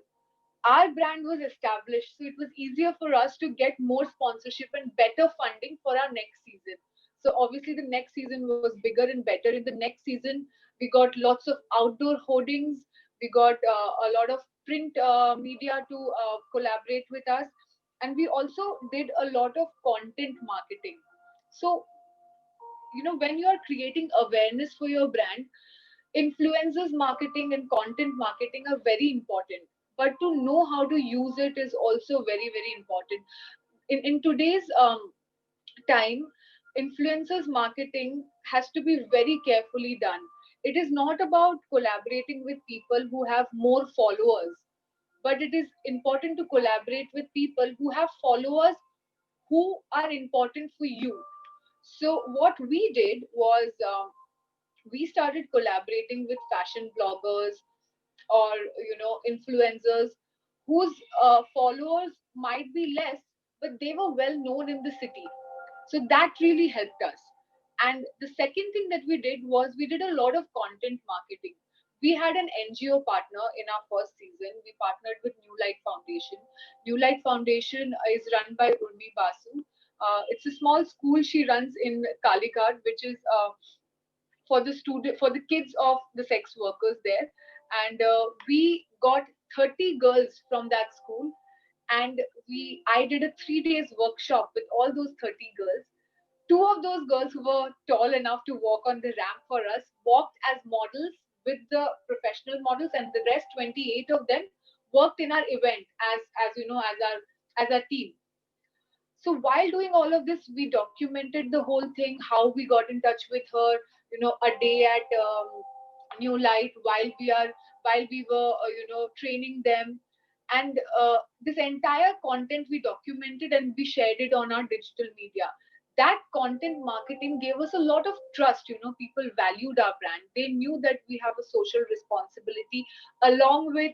Speaker 7: our brand was established, so it was easier for us to get more sponsorship and better funding for our next season. So obviously the next season was bigger and better. In the next season we got lots of outdoor hoardings, we got a lot of print media to collaborate with us, and we also did a lot of content marketing. So when you are creating awareness for your brand, influencers marketing and content marketing are very important, but to know how to use it is also very, very important. In today's time, influencers marketing has to be very carefully done. It is not about collaborating with people who have more followers, but it is important to collaborate with people who have followers who are important for you. So what we did was, we started collaborating with fashion bloggers or influencers whose followers might be less, but they were well known in the city. So that really helped us. And the second thing that we did was we did a lot of content marketing. We had an NGO partner in our first season. We partnered with New Light Foundation. New Light Foundation is run by Urmi Basu. It's a small school she runs in Kalighat, which is for the kids of the sex workers there. And we got 30 girls from that school, and I did a 3 days workshop with all those 30 girls. Two of those girls who were tall enough to walk on the ramp for us walked as models with the professional models, and the rest 28 of them worked in our event as our team. So while doing all of this, we documented the whole thing, how we got in touch with her, a day at New Light while we were training them. And this entire content we documented and we shared it on our digital media. That content marketing gave us a lot of trust. People valued our brand. They knew that we have a social responsibility along with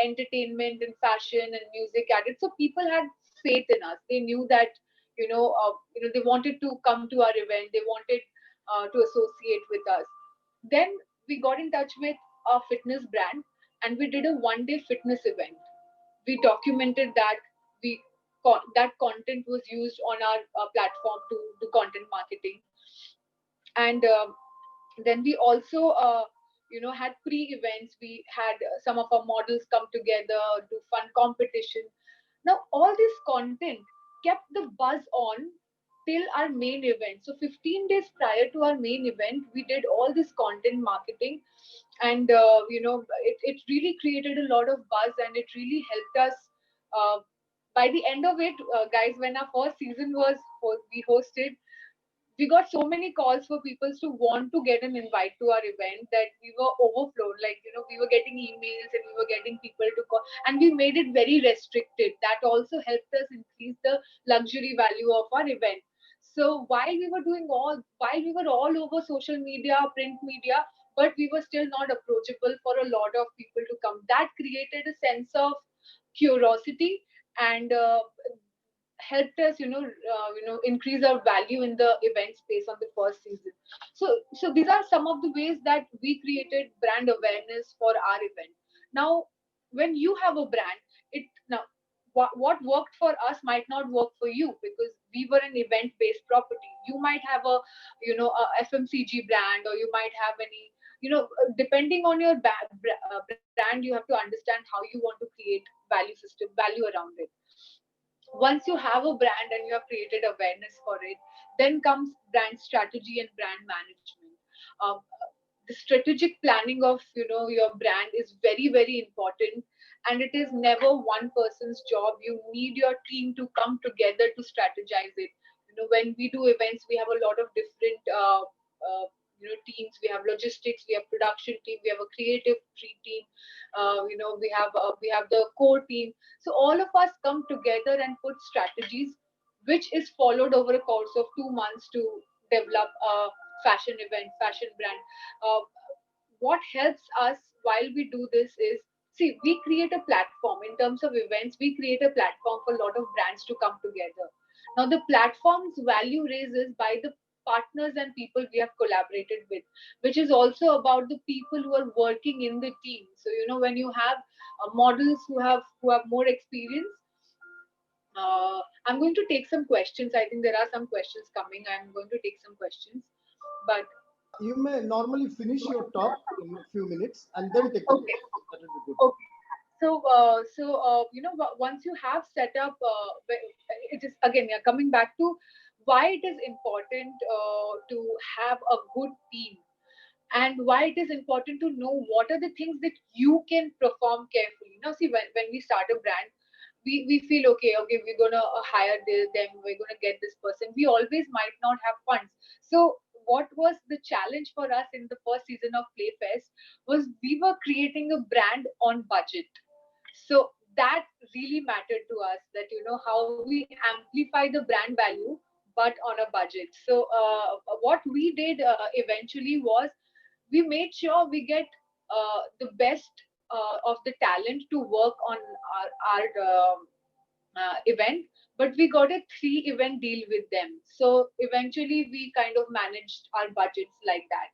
Speaker 7: entertainment and fashion and music added. So people had faith in us. They knew that they wanted to come to our event. They wanted to associate with us. Then we got in touch with our fitness brand, and we did a 1 day fitness event. We documented that. That content was used on our platform to do content marketing. And then we also had pre-events. We had some of our models come together, do fun competition. Now all this content kept the buzz on till our main event. So 15 days prior to our main event, we did all this content marketing, and it really created a lot of buzz, and it really helped us. By the end of it, guys, when our first season we hosted, we got so many calls for people to want to get an invite to our event that we were overflowed. Like, we were getting emails and we were getting people to call, and we made it very restricted. That also helped us increase the luxury value of our event. So while we were all over social media, print media, but we were still not approachable for a lot of people to come. That created a sense of curiosity, and helped us increase our value in the event space on the first season. So these are some of the ways that we created brand awareness for our event. Now when you have a brand, what worked for us might not work for you, because we were an event based property. You might have a FMCG brand, or you might have any, depending on your brand, you have to understand how you want to create value around it. Once you have a brand and you have created awareness for it, then comes brand strategy and brand management. The strategic planning of your brand is very, very important, and it is never one person's job. You need your team to come together to strategize it. When we do events, we have a lot of different teams. We have logistics, we have production team, we have a creative team, we have the core team. So all of us come together and put strategies, which is followed over a course of 2 months to develop a fashion event, fashion brand. Uh, what helps us while we do this is, see, we create a platform in terms of events. We create a platform for a lot of brands to come together. Now the platform's value raises by the partners and people we have collaborated with, which is also about the people who are working in the team. So when you have models who have more experience. I'm going to take some questions. I think there are some questions coming. I'm going to take some questions, but
Speaker 3: You may normally finish your talk in a few minutes and then take the
Speaker 7: okay.
Speaker 3: question. That will be good.
Speaker 7: Okay. Once you have set up, it is again, yeah, coming back to why it is important to have a good team, and why it is important to know what are the things that you can perform carefully. Now, see, when we start a brand, we feel okay, we're gonna hire them, we're gonna get this person. We always might not have funds. So what was the challenge for us in the first season of Playfest was we were creating a brand on budget. So that really mattered to us, that how we amplify the brand value but on a budget. So what we did eventually was we made sure we get the best of the talent to work on our event, but we got a 3 event deal with them. So eventually we kind of managed our budgets like that.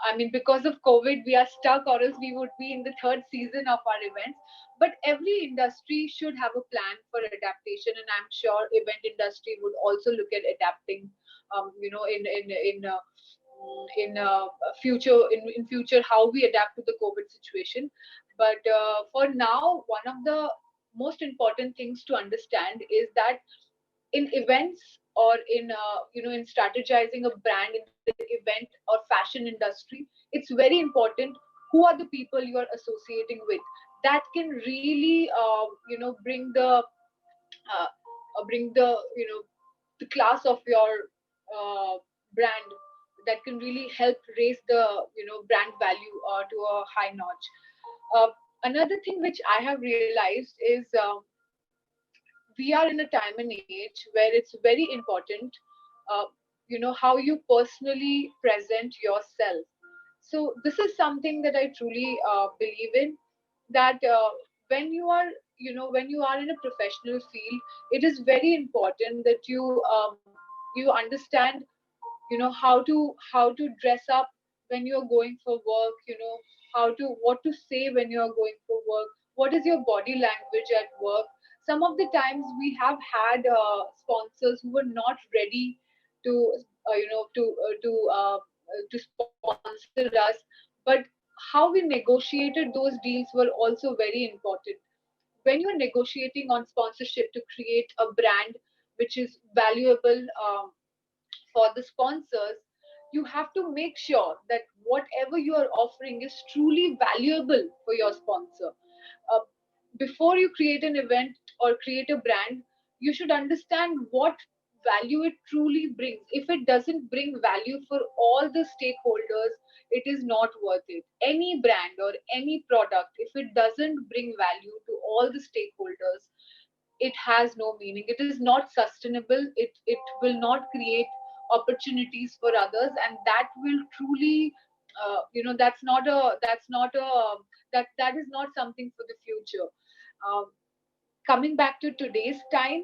Speaker 7: I mean, because of COVID, we are stuck, or else we would be in the third season of our events. But every industry should have a plan for adaptation, and I'm sure event industry would also look at adapting. In future, in future, how we adapt to the COVID situation. But for now, one of the most important things to understand is that in events, or in strategizing a brand in the event or fashion industry, it's very important who are the people you are associating with. That can really bring the class of your brand. That can really help raise the brand value to a high notch. Another thing which I have realized is we are in a time and age where it's very important, uh, how you personally present yourself. So this is something that I truly believe in, that when you are in a professional field, it is very important that you understand how to dress up when you're going for work, what to say when you're going for work, what is your body language at work. Some of the times we have had sponsors who were not ready to to sponsor us, but how we negotiated those deals were also very important. When you're negotiating on sponsorship to create a brand which is valuable for the sponsors, you have to make sure that whatever you are offering is truly valuable for your sponsor. Uh, Before you create an event or create a brand, you should understand what value it truly brings. If it doesn't bring value for all the stakeholders, it is not worth it. Any brand or any product, if it doesn't bring value to all the stakeholders, it has no meaning. It is not sustainable. It will not create opportunities for others, and that will truly that is not something for the future. um, Coming back to today's time,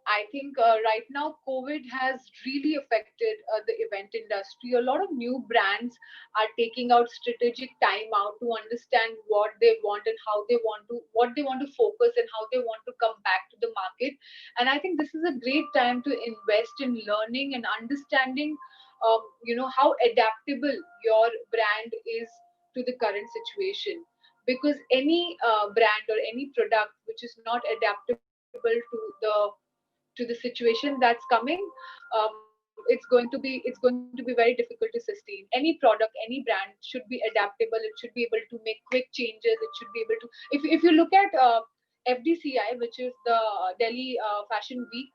Speaker 7: I think right now COVID has really affected the event industry. A lot of new brands are taking out strategic time out to understand what they want and what they want to focus and how they want to come back to the market. And I think this is a great time to invest in learning and understanding, how adaptable your brand is to the current situation. Because any brand or any product which is not adaptable to the situation that's coming, it's going to be very difficult to sustain. Any product, any brand should be adaptable. It should be able to make quick changes. It should be able to, if you look at FDCI, which is the Delhi Fashion Week,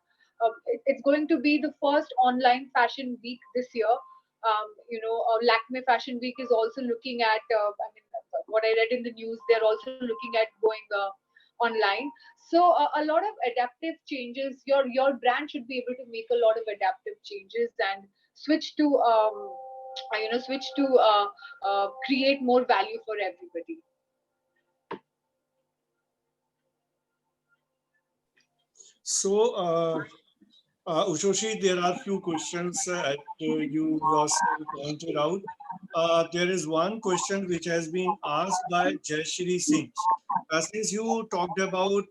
Speaker 7: it's going to be the first online fashion week this year. Lakme Fashion Week is also looking at, what I read in the news, they're also looking at going online. So a lot of adaptive changes. Your brand should be able to make a lot of adaptive changes and switch to switch to create more value for everybody.
Speaker 2: So, Ushoshi, there are few questions you yourself pointed out. There is one question which has been asked by Jayashri Singh. Since you talked about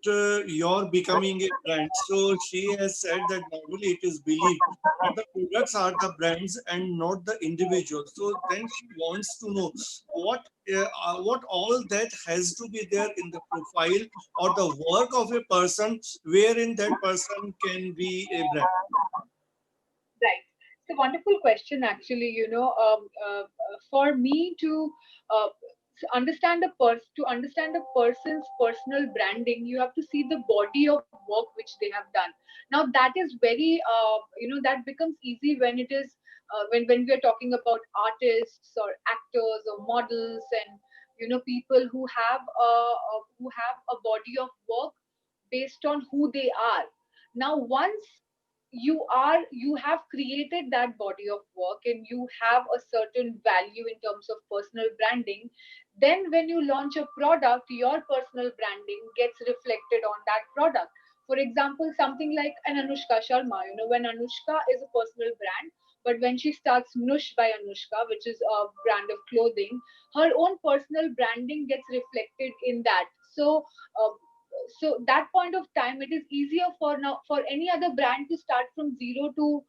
Speaker 2: your becoming a brand, so she has said that normally it is believed that the products are the brands and not the individual. So then she wants to know what all that has to be there in the profile or the work of a person wherein that person can be a brand.
Speaker 7: Right. It's a wonderful question, actually. For me to uh, to understand a person's personal branding, you have to see the body of work which they have done. Now, that is very, that becomes easy when it is when we are talking about artists or actors or models and people who have a body of work based on who they are. Now, once you have created that body of work and you have a certain value in terms of personal branding, then when you launch a product, your personal branding gets reflected on that product. For example, something like an Anushka Sharma, when Anushka is a personal brand, but when she starts Nush by Anushka, which is a brand of clothing, her own personal branding gets reflected in that. Uh, so that point of time, it is easier for any other brand to start from 0 to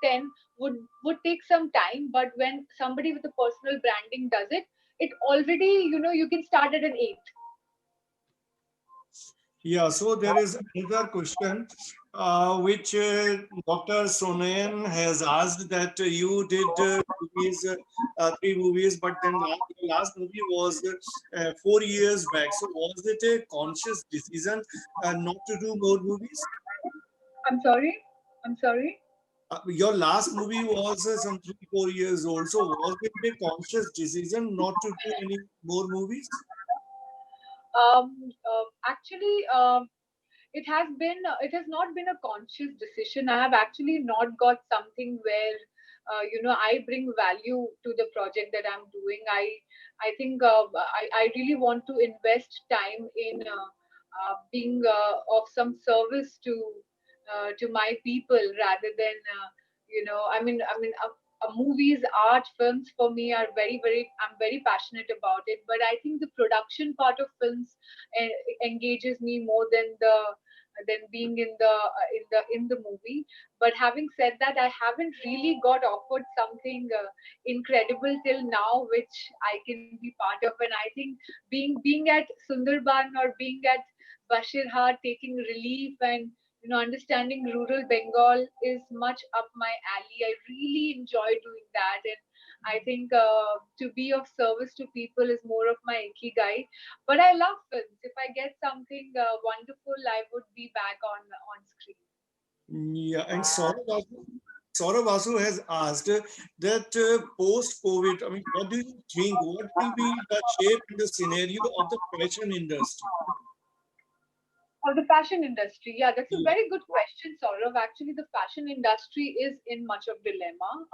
Speaker 7: 10 would take some time, but when somebody with a personal branding does it, it already, you can start at an 8.
Speaker 2: Yeah, so there is another question which Dr. Sonayan has asked that you did movies, 3 movies, but then the last movie was 4 years back. So was it a conscious decision not to do more movies?
Speaker 7: I'm sorry.
Speaker 2: Your last movie was some 3, 4 years old. So was it a conscious decision not to do any more movies?
Speaker 7: Actually, it has not been a conscious decision. I have actually not got something where I bring value to the project that I'm doing. I think I really want to invest time in being of some service to my people, rather than movies, art, films for me are I'm very passionate about it, but I think the production part of films uh, engages me more than being in the movie. But having said that, I haven't really got offered something incredible till now which I can be part of. And I think being at Sundarban or being at Bashirhat, taking relief and understanding rural Bengal is much up my alley. I really enjoy doing that, and I think to be of service to people is more of my ikigai. But I love films. If I get something wonderful, I would be back on screen.
Speaker 2: Yeah, and Saurabh has asked that post-COVID, I mean, what do you think? What will be the shape and the scenario of the fashion industry?
Speaker 7: Or the fashion industry? Yeah, that's a
Speaker 2: Yeah.
Speaker 7: very good question, Saurav. Actually, the fashion industry is in much of dilemma.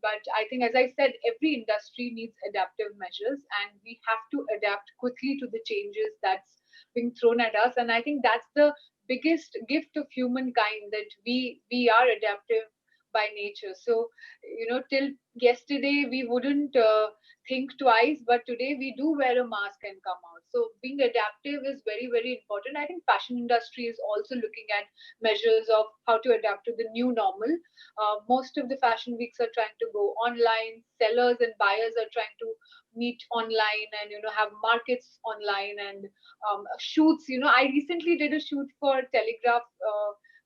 Speaker 7: But I think, as I said, every industry needs adaptive measures, and we have to adapt quickly to the changes that's being thrown at us. And I think that's the biggest gift of humankind, that we are adaptive by nature. So, till yesterday we wouldn't think twice, but today we do wear a mask and come out. So being adaptive is very, very important. I think fashion industry is also looking at measures of how to adapt to the new normal. Most of the fashion weeks are trying to go online. Sellers and buyers are trying to meet online and have markets online and shoots. I recently did a shoot for Telegraph.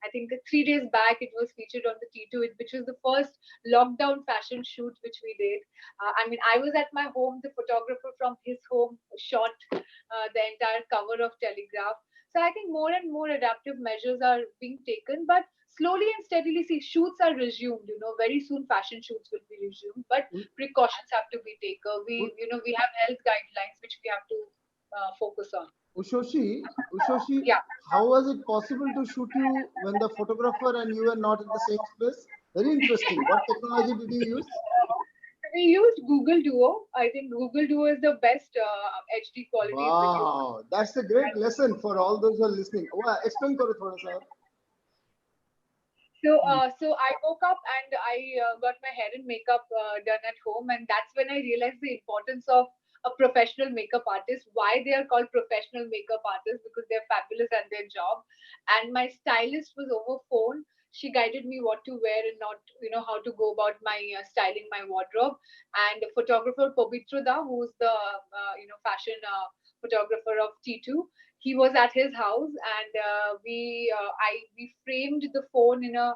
Speaker 7: I think 3 days back it was featured on the T2, which was the first lockdown fashion shoot which we did. I was at my home. The photographer from his home shot the entire cover of Telegraph. So I think more and more adaptive measures are being taken, but slowly and steadily, see, shoots are resumed. Very soon fashion shoots will be resumed, but precautions have to be taken. We have health guidelines which we have to focus on.
Speaker 3: Ushoshi,
Speaker 7: Yeah.
Speaker 3: how was it possible to shoot you when the photographer and you were not in the same space? Very interesting. What technology did you use?
Speaker 7: We used Google Duo. I think Google Duo is the best HD quality video.
Speaker 3: Wow, that's a great lesson for all those who are listening. Wow, explain karo thoda sa.
Speaker 7: So I woke up and I got my hair and makeup done at home, and that's when I realized the importance of a professional makeup artist. Why they are called professional makeup artists? Because they're fabulous at their job. And my stylist was over phone. She guided me what to wear and not, how to go about my styling my wardrobe. And photographer Pabitra, who's the fashion photographer of T2, he was at his house, and we framed the phone in I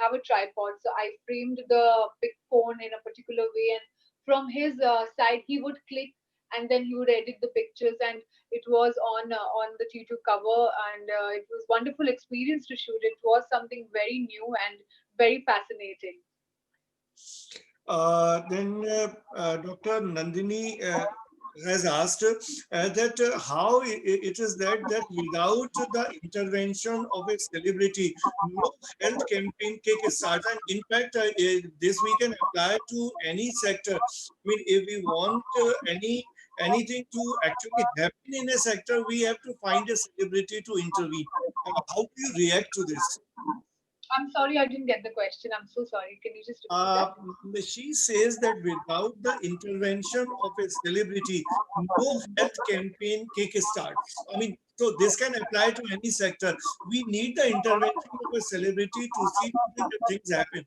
Speaker 7: have a tripod, so I framed the big phone in a particular way, and from his side he would click, and then he would edit the pictures, and it was on the T2 cover, and it was wonderful experience to shoot. It was something very new and very fascinating.
Speaker 2: Then Dr. Nandini has asked that how it is that without the intervention of a celebrity, no health campaign can start. And in fact, this we can apply to any sector. I mean, if we want anything to actually happen in a sector, we have to find a celebrity to intervene. How do you react to this?
Speaker 7: I'm sorry, I didn't get the question. I'm so sorry. Can you just repeat that?
Speaker 2: She says that without the intervention of a celebrity, no health campaign kickstarts. I mean, so this can apply to any sector. We need the intervention of a celebrity to see that things happen.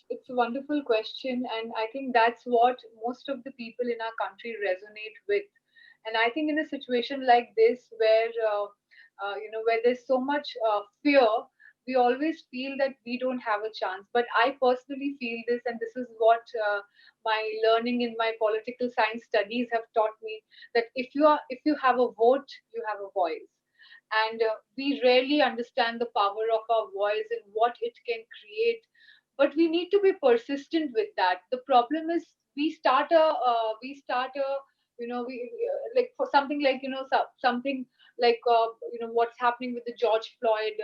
Speaker 7: It's a wonderful question, and I think that's what most of the people in our country resonate with. And I think in a situation like this, where there's so much fear, we always feel that we don't have a chance. But I personally feel this, and this is what my learning in my political science studies have taught me, that if you have a vote, you have a voice. And we rarely understand the power of our voice and what it can create, but we need to be persistent with that. The problem is we start a like for something like something like what's happening with the George Floyd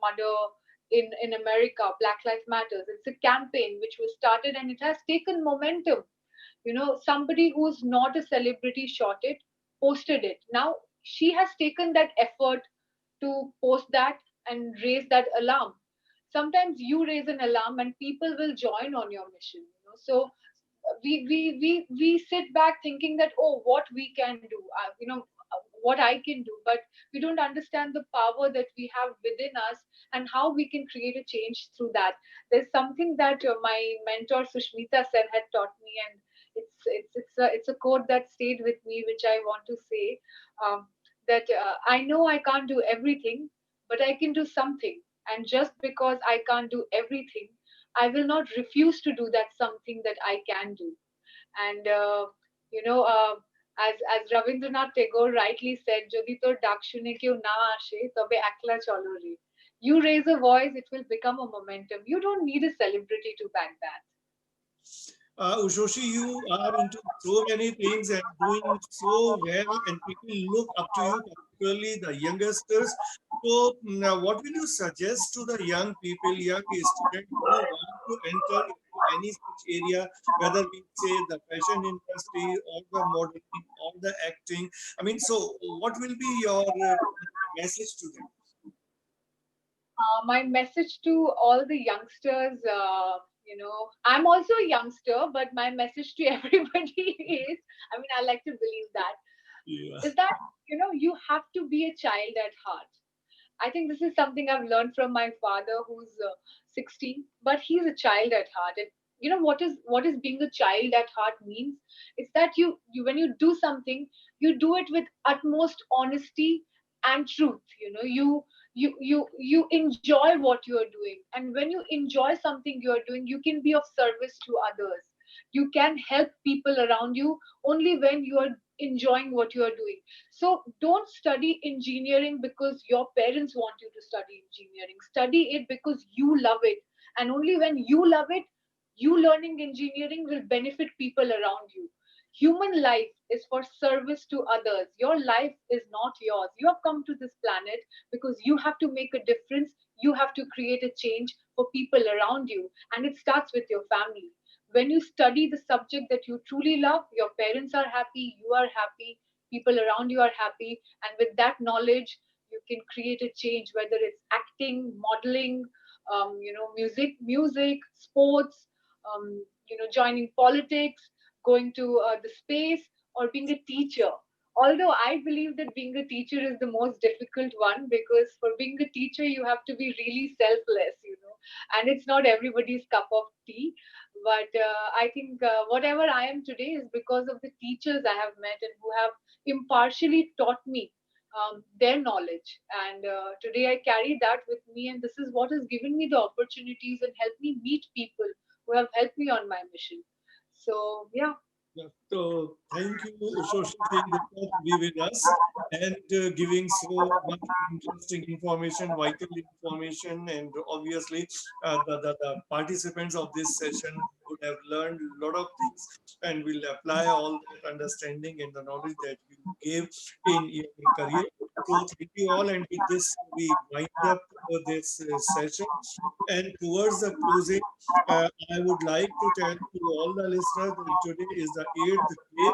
Speaker 7: murder in America. Black Lives Matters, it's a campaign which was started and it has taken momentum. Somebody who's not a celebrity shot it, posted it. Now she has taken that effort to post that and raise that alarm. Sometimes you raise an alarm and people will join on your mission. So we sit back thinking that, oh, what we can do, what I can do, but we don't understand the power that we have within us and how we can create a change through that. There's something that my mentor Sushmita Sen had taught me, and it's a quote that stayed with me, which I want to say, that I know I can't do everything, but I can do something. And just because I can't do everything, I will not refuse to do that something that I can do. And you know, as Ravindranath Tagore rightly said, "Jodi tor ডাক শুনে কেউ না আসে, তবে একলা চলো রে." You raise a voice, it will become a momentum. You don't need a celebrity to back that.
Speaker 2: Ushoshi, you are into so many things and doing so well, and people look up to you, particularly the youngsters. So, what will you suggest to the young people, young students who want to enter into any such area, whether we say the fashion industry or the modeling or the acting? I mean, so what will be your message to them?
Speaker 7: My message to all the youngsters, I'm also a youngster, but my message to everybody is, I mean, I like to believe that, is that, you have to be a child at heart. I think this is something I've learned from my father, who's 60, but he's a child at heart. And what is being a child at heart means? It's that you when you do something, you do it with utmost honesty and truth. You enjoy what you are doing, and when you enjoy something you are doing, you can be of service to others. You can help people around you only when you are enjoying what you are doing. So don't study engineering because your parents want you to study engineering. Study it because you love it. And only when you love it, you learning engineering will benefit people around you. Human life is for service to others. Your life is not yours. You have come to this planet because you have to make a difference. You have to create a change for people around you. And it starts with your family. When you study the subject that you truly love, your parents are happy, you are happy, people around you are happy. And with that knowledge, you can create a change, whether it's acting, modeling, music, sports, joining politics, going to the space, or being a teacher. Although I believe that being a teacher is the most difficult one, because for being a teacher you have to be really selfless, and it's not everybody's cup of tea. But I think whatever I am today is because of the teachers I have met and who have impartially taught me their knowledge. And today I carry that with me, and this is what has given me the opportunities and helped me meet people who have helped me on my mission. So, yeah.
Speaker 2: Yeah. So thank you, Ushoshi Gupta, to be with us and giving so much interesting information, vital information, and obviously the participants of this session would have learned a lot of things and will apply all that understanding and the knowledge that you gave in your career. So thank you all, and with this we wind up this session. And towards the closing, I would like to tell to all the listeners that today is the 8th day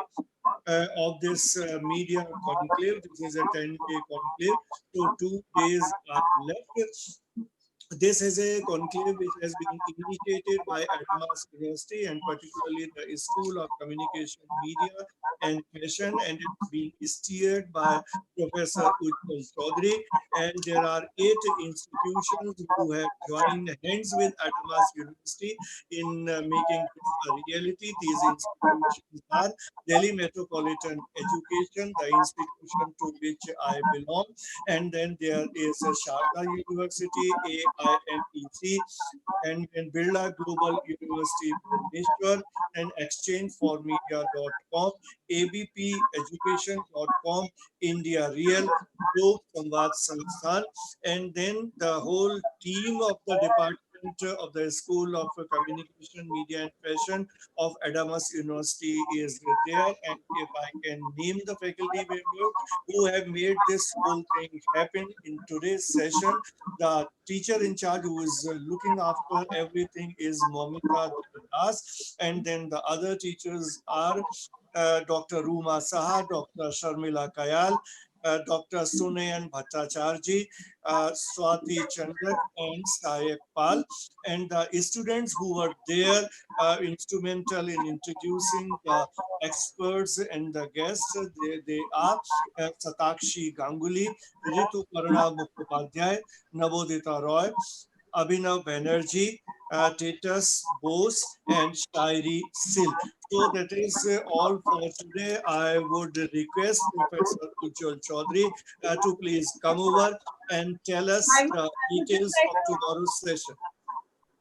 Speaker 2: of this media conclave. This is a 10-day conclave. So 2 days are left. This is a conclave which has been initiated by Adamas University and particularly the School of Communication, Media and Fashion, and it's being steered by Professor Ujjwal Chaudhary. And there are 8 institutions who have joined hands with Adamas University in making this a reality. These institutions are Delhi Metropolitan Education, the institution to which I belong, and then there is Sharda University, AIMEC, and Birla Global University, Bhubaneswar, and exchangeformedia.com, abpeducation.com, India Real, Lok Samvad Sansthan, and then the whole team of the department of the School of Communication, Media and Fashion of Adamas University is there. And if I can name the faculty members who have made this whole thing happen in today's session, the teacher in charge who is looking after everything is Momita Das, and then the other teachers are Dr. Ruma Saha, Dr. Sharmila Kayal, Dr. Sunayan Bhattacharji, Swati Chandak, and Sayak Pal. And the students who were there instrumental in introducing the experts and the guests. They are Satakshi Ganguly, Ritu Parna Mukhopadhyay, Navodita Roy, Abhinav Banerjee, Titus Bose, and Shairi Sil. So that is all for today. I would request Professor Ujjwal Chaudhary to please come over and tell us the details of tomorrow's session.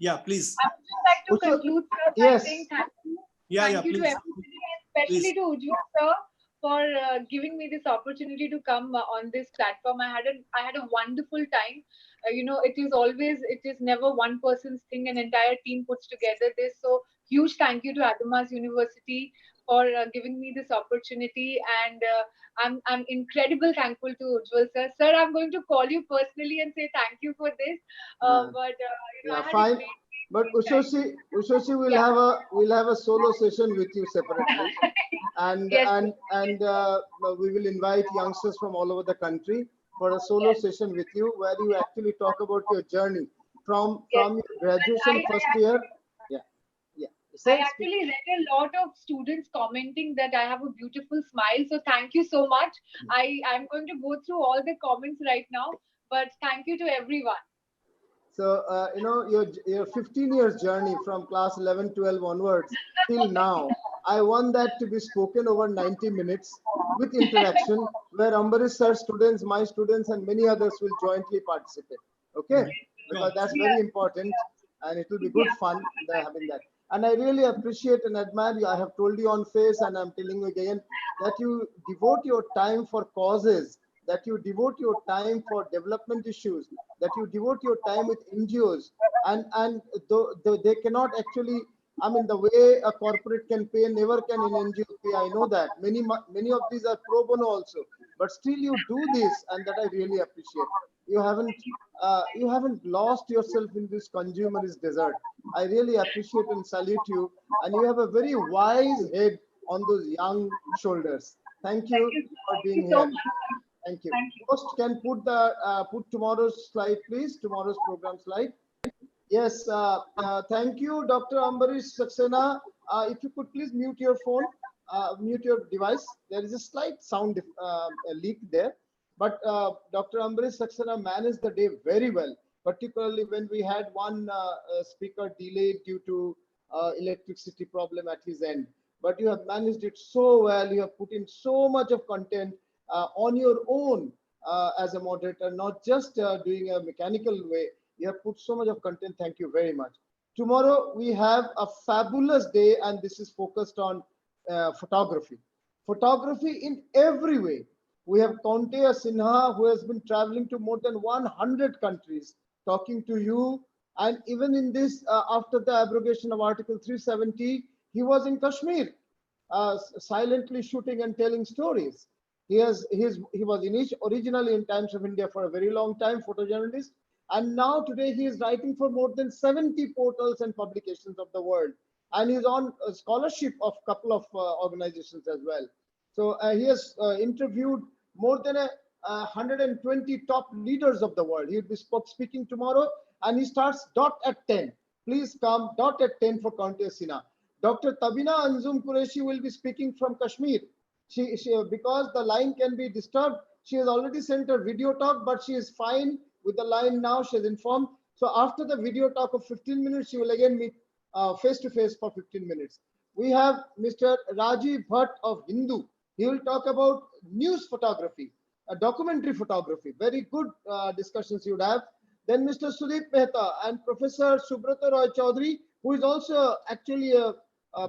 Speaker 2: Yeah, please.
Speaker 7: I would just like to conclude, sir, by saying thank you. Thank you to everybody, and especially to Ujjwal, sir, for giving me this opportunity to come on this platform. I had a wonderful time. It is never one person's thing. An entire team puts together this. So huge thank you to Adamas University for giving me this opportunity, and I'm incredible thankful to Ujjwal, sir. Sir, I'm going to call you personally and say thank you for this. I had
Speaker 3: fine.
Speaker 7: a great
Speaker 3: But Ushoshi will have a solo session with you separately, and
Speaker 7: Yes,
Speaker 3: we will invite youngsters from all over the country for a solo session with you, where you actually talk about your journey from your graduation first year. Yeah, yeah.
Speaker 7: I actually read a lot of students commenting that I have a beautiful smile. So thank you so much. I'm going to go through all the comments right now, but thank you to everyone.
Speaker 3: So, your 15 years journey from class 11, 12 onwards till now, I want that to be spoken over 90 minutes with interaction, where Ambarish sir students, my students, and many others will jointly participate. Okay? Because that's very important, and it will be good fun having that. And I really appreciate and admire you. I have told you on face, and I'm telling you again, that you devote your time for causes, that you devote your time for development issues, that you devote your time with NGOs, and they cannot actually I mean, the way a corporate can pay, never can an NGO pay. I know that. Many of these are pro bono also, but still you do this, and that I really appreciate. You haven't lost yourself in this consumerist desert. I really appreciate and salute you, and you have a very wise head on those young shoulders. Thank you for being here. Thank you. Host can put tomorrow's slide, please. Tomorrow's program slide. Yes, thank you, Dr. Ambarish Saxena. If you could please mute your phone, mute your device. There is a slight sound leak there, but Dr. Ambarish Saxena managed the day very well, particularly when we had one speaker delayed due to electricity problem at his end. But you have managed it so well. You have put in so much of content on your own as a moderator, not just doing a mechanical way. You have put so much of content. Thank you very much. Tomorrow we have a fabulous day, and this is focused on photography. Photography in every way. We have Kaunteya Sinha, who has been traveling to more than 100 countries, talking to you. And even in this, after the abrogation of Article 370, he was in Kashmir, silently shooting and telling stories. He was originally in Times of India for a very long time, photojournalist. And now today he is writing for more than 70 portals and publications of the world. And he's on a scholarship of a couple of organizations as well. So he has interviewed more than 120 top leaders of the world. He'll be speaking tomorrow, and he starts dot at 10. Please come dot at 10 for Kaunteya Sinha. Dr. Tabina Anzum Qureshi will be speaking from Kashmir. Because the line can be disturbed, she has already sent a video talk, but she is fine with the line now. She has informed. So after the video talk of 15 minutes, she will again meet face to face for 15 minutes. We have Mr. Rajiv Bhatt of Hindu. He will talk about news photography, documentary photography. Very good discussions you would have. Then Mr. Sudeep Mehta and Professor Subrata Roy Chaudhary, who is also actually a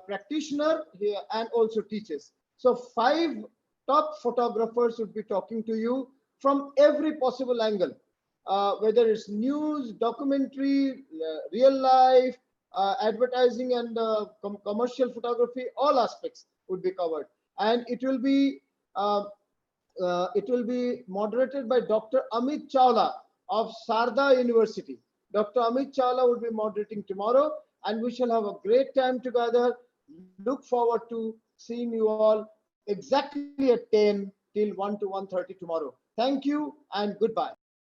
Speaker 3: practitioner here and also teaches. So 5 top photographers would be talking to you from every possible angle. Whether it's news, documentary, real life, advertising and commercial photography, all aspects would be covered. And it will be moderated by Dr. Amit Chawla of Sarda University. Dr. Amit Chawla will be moderating tomorrow, and we shall have a great time together. Look forward to seeing you all exactly at 10 till 1 to 1:30 tomorrow. Thank you and goodbye.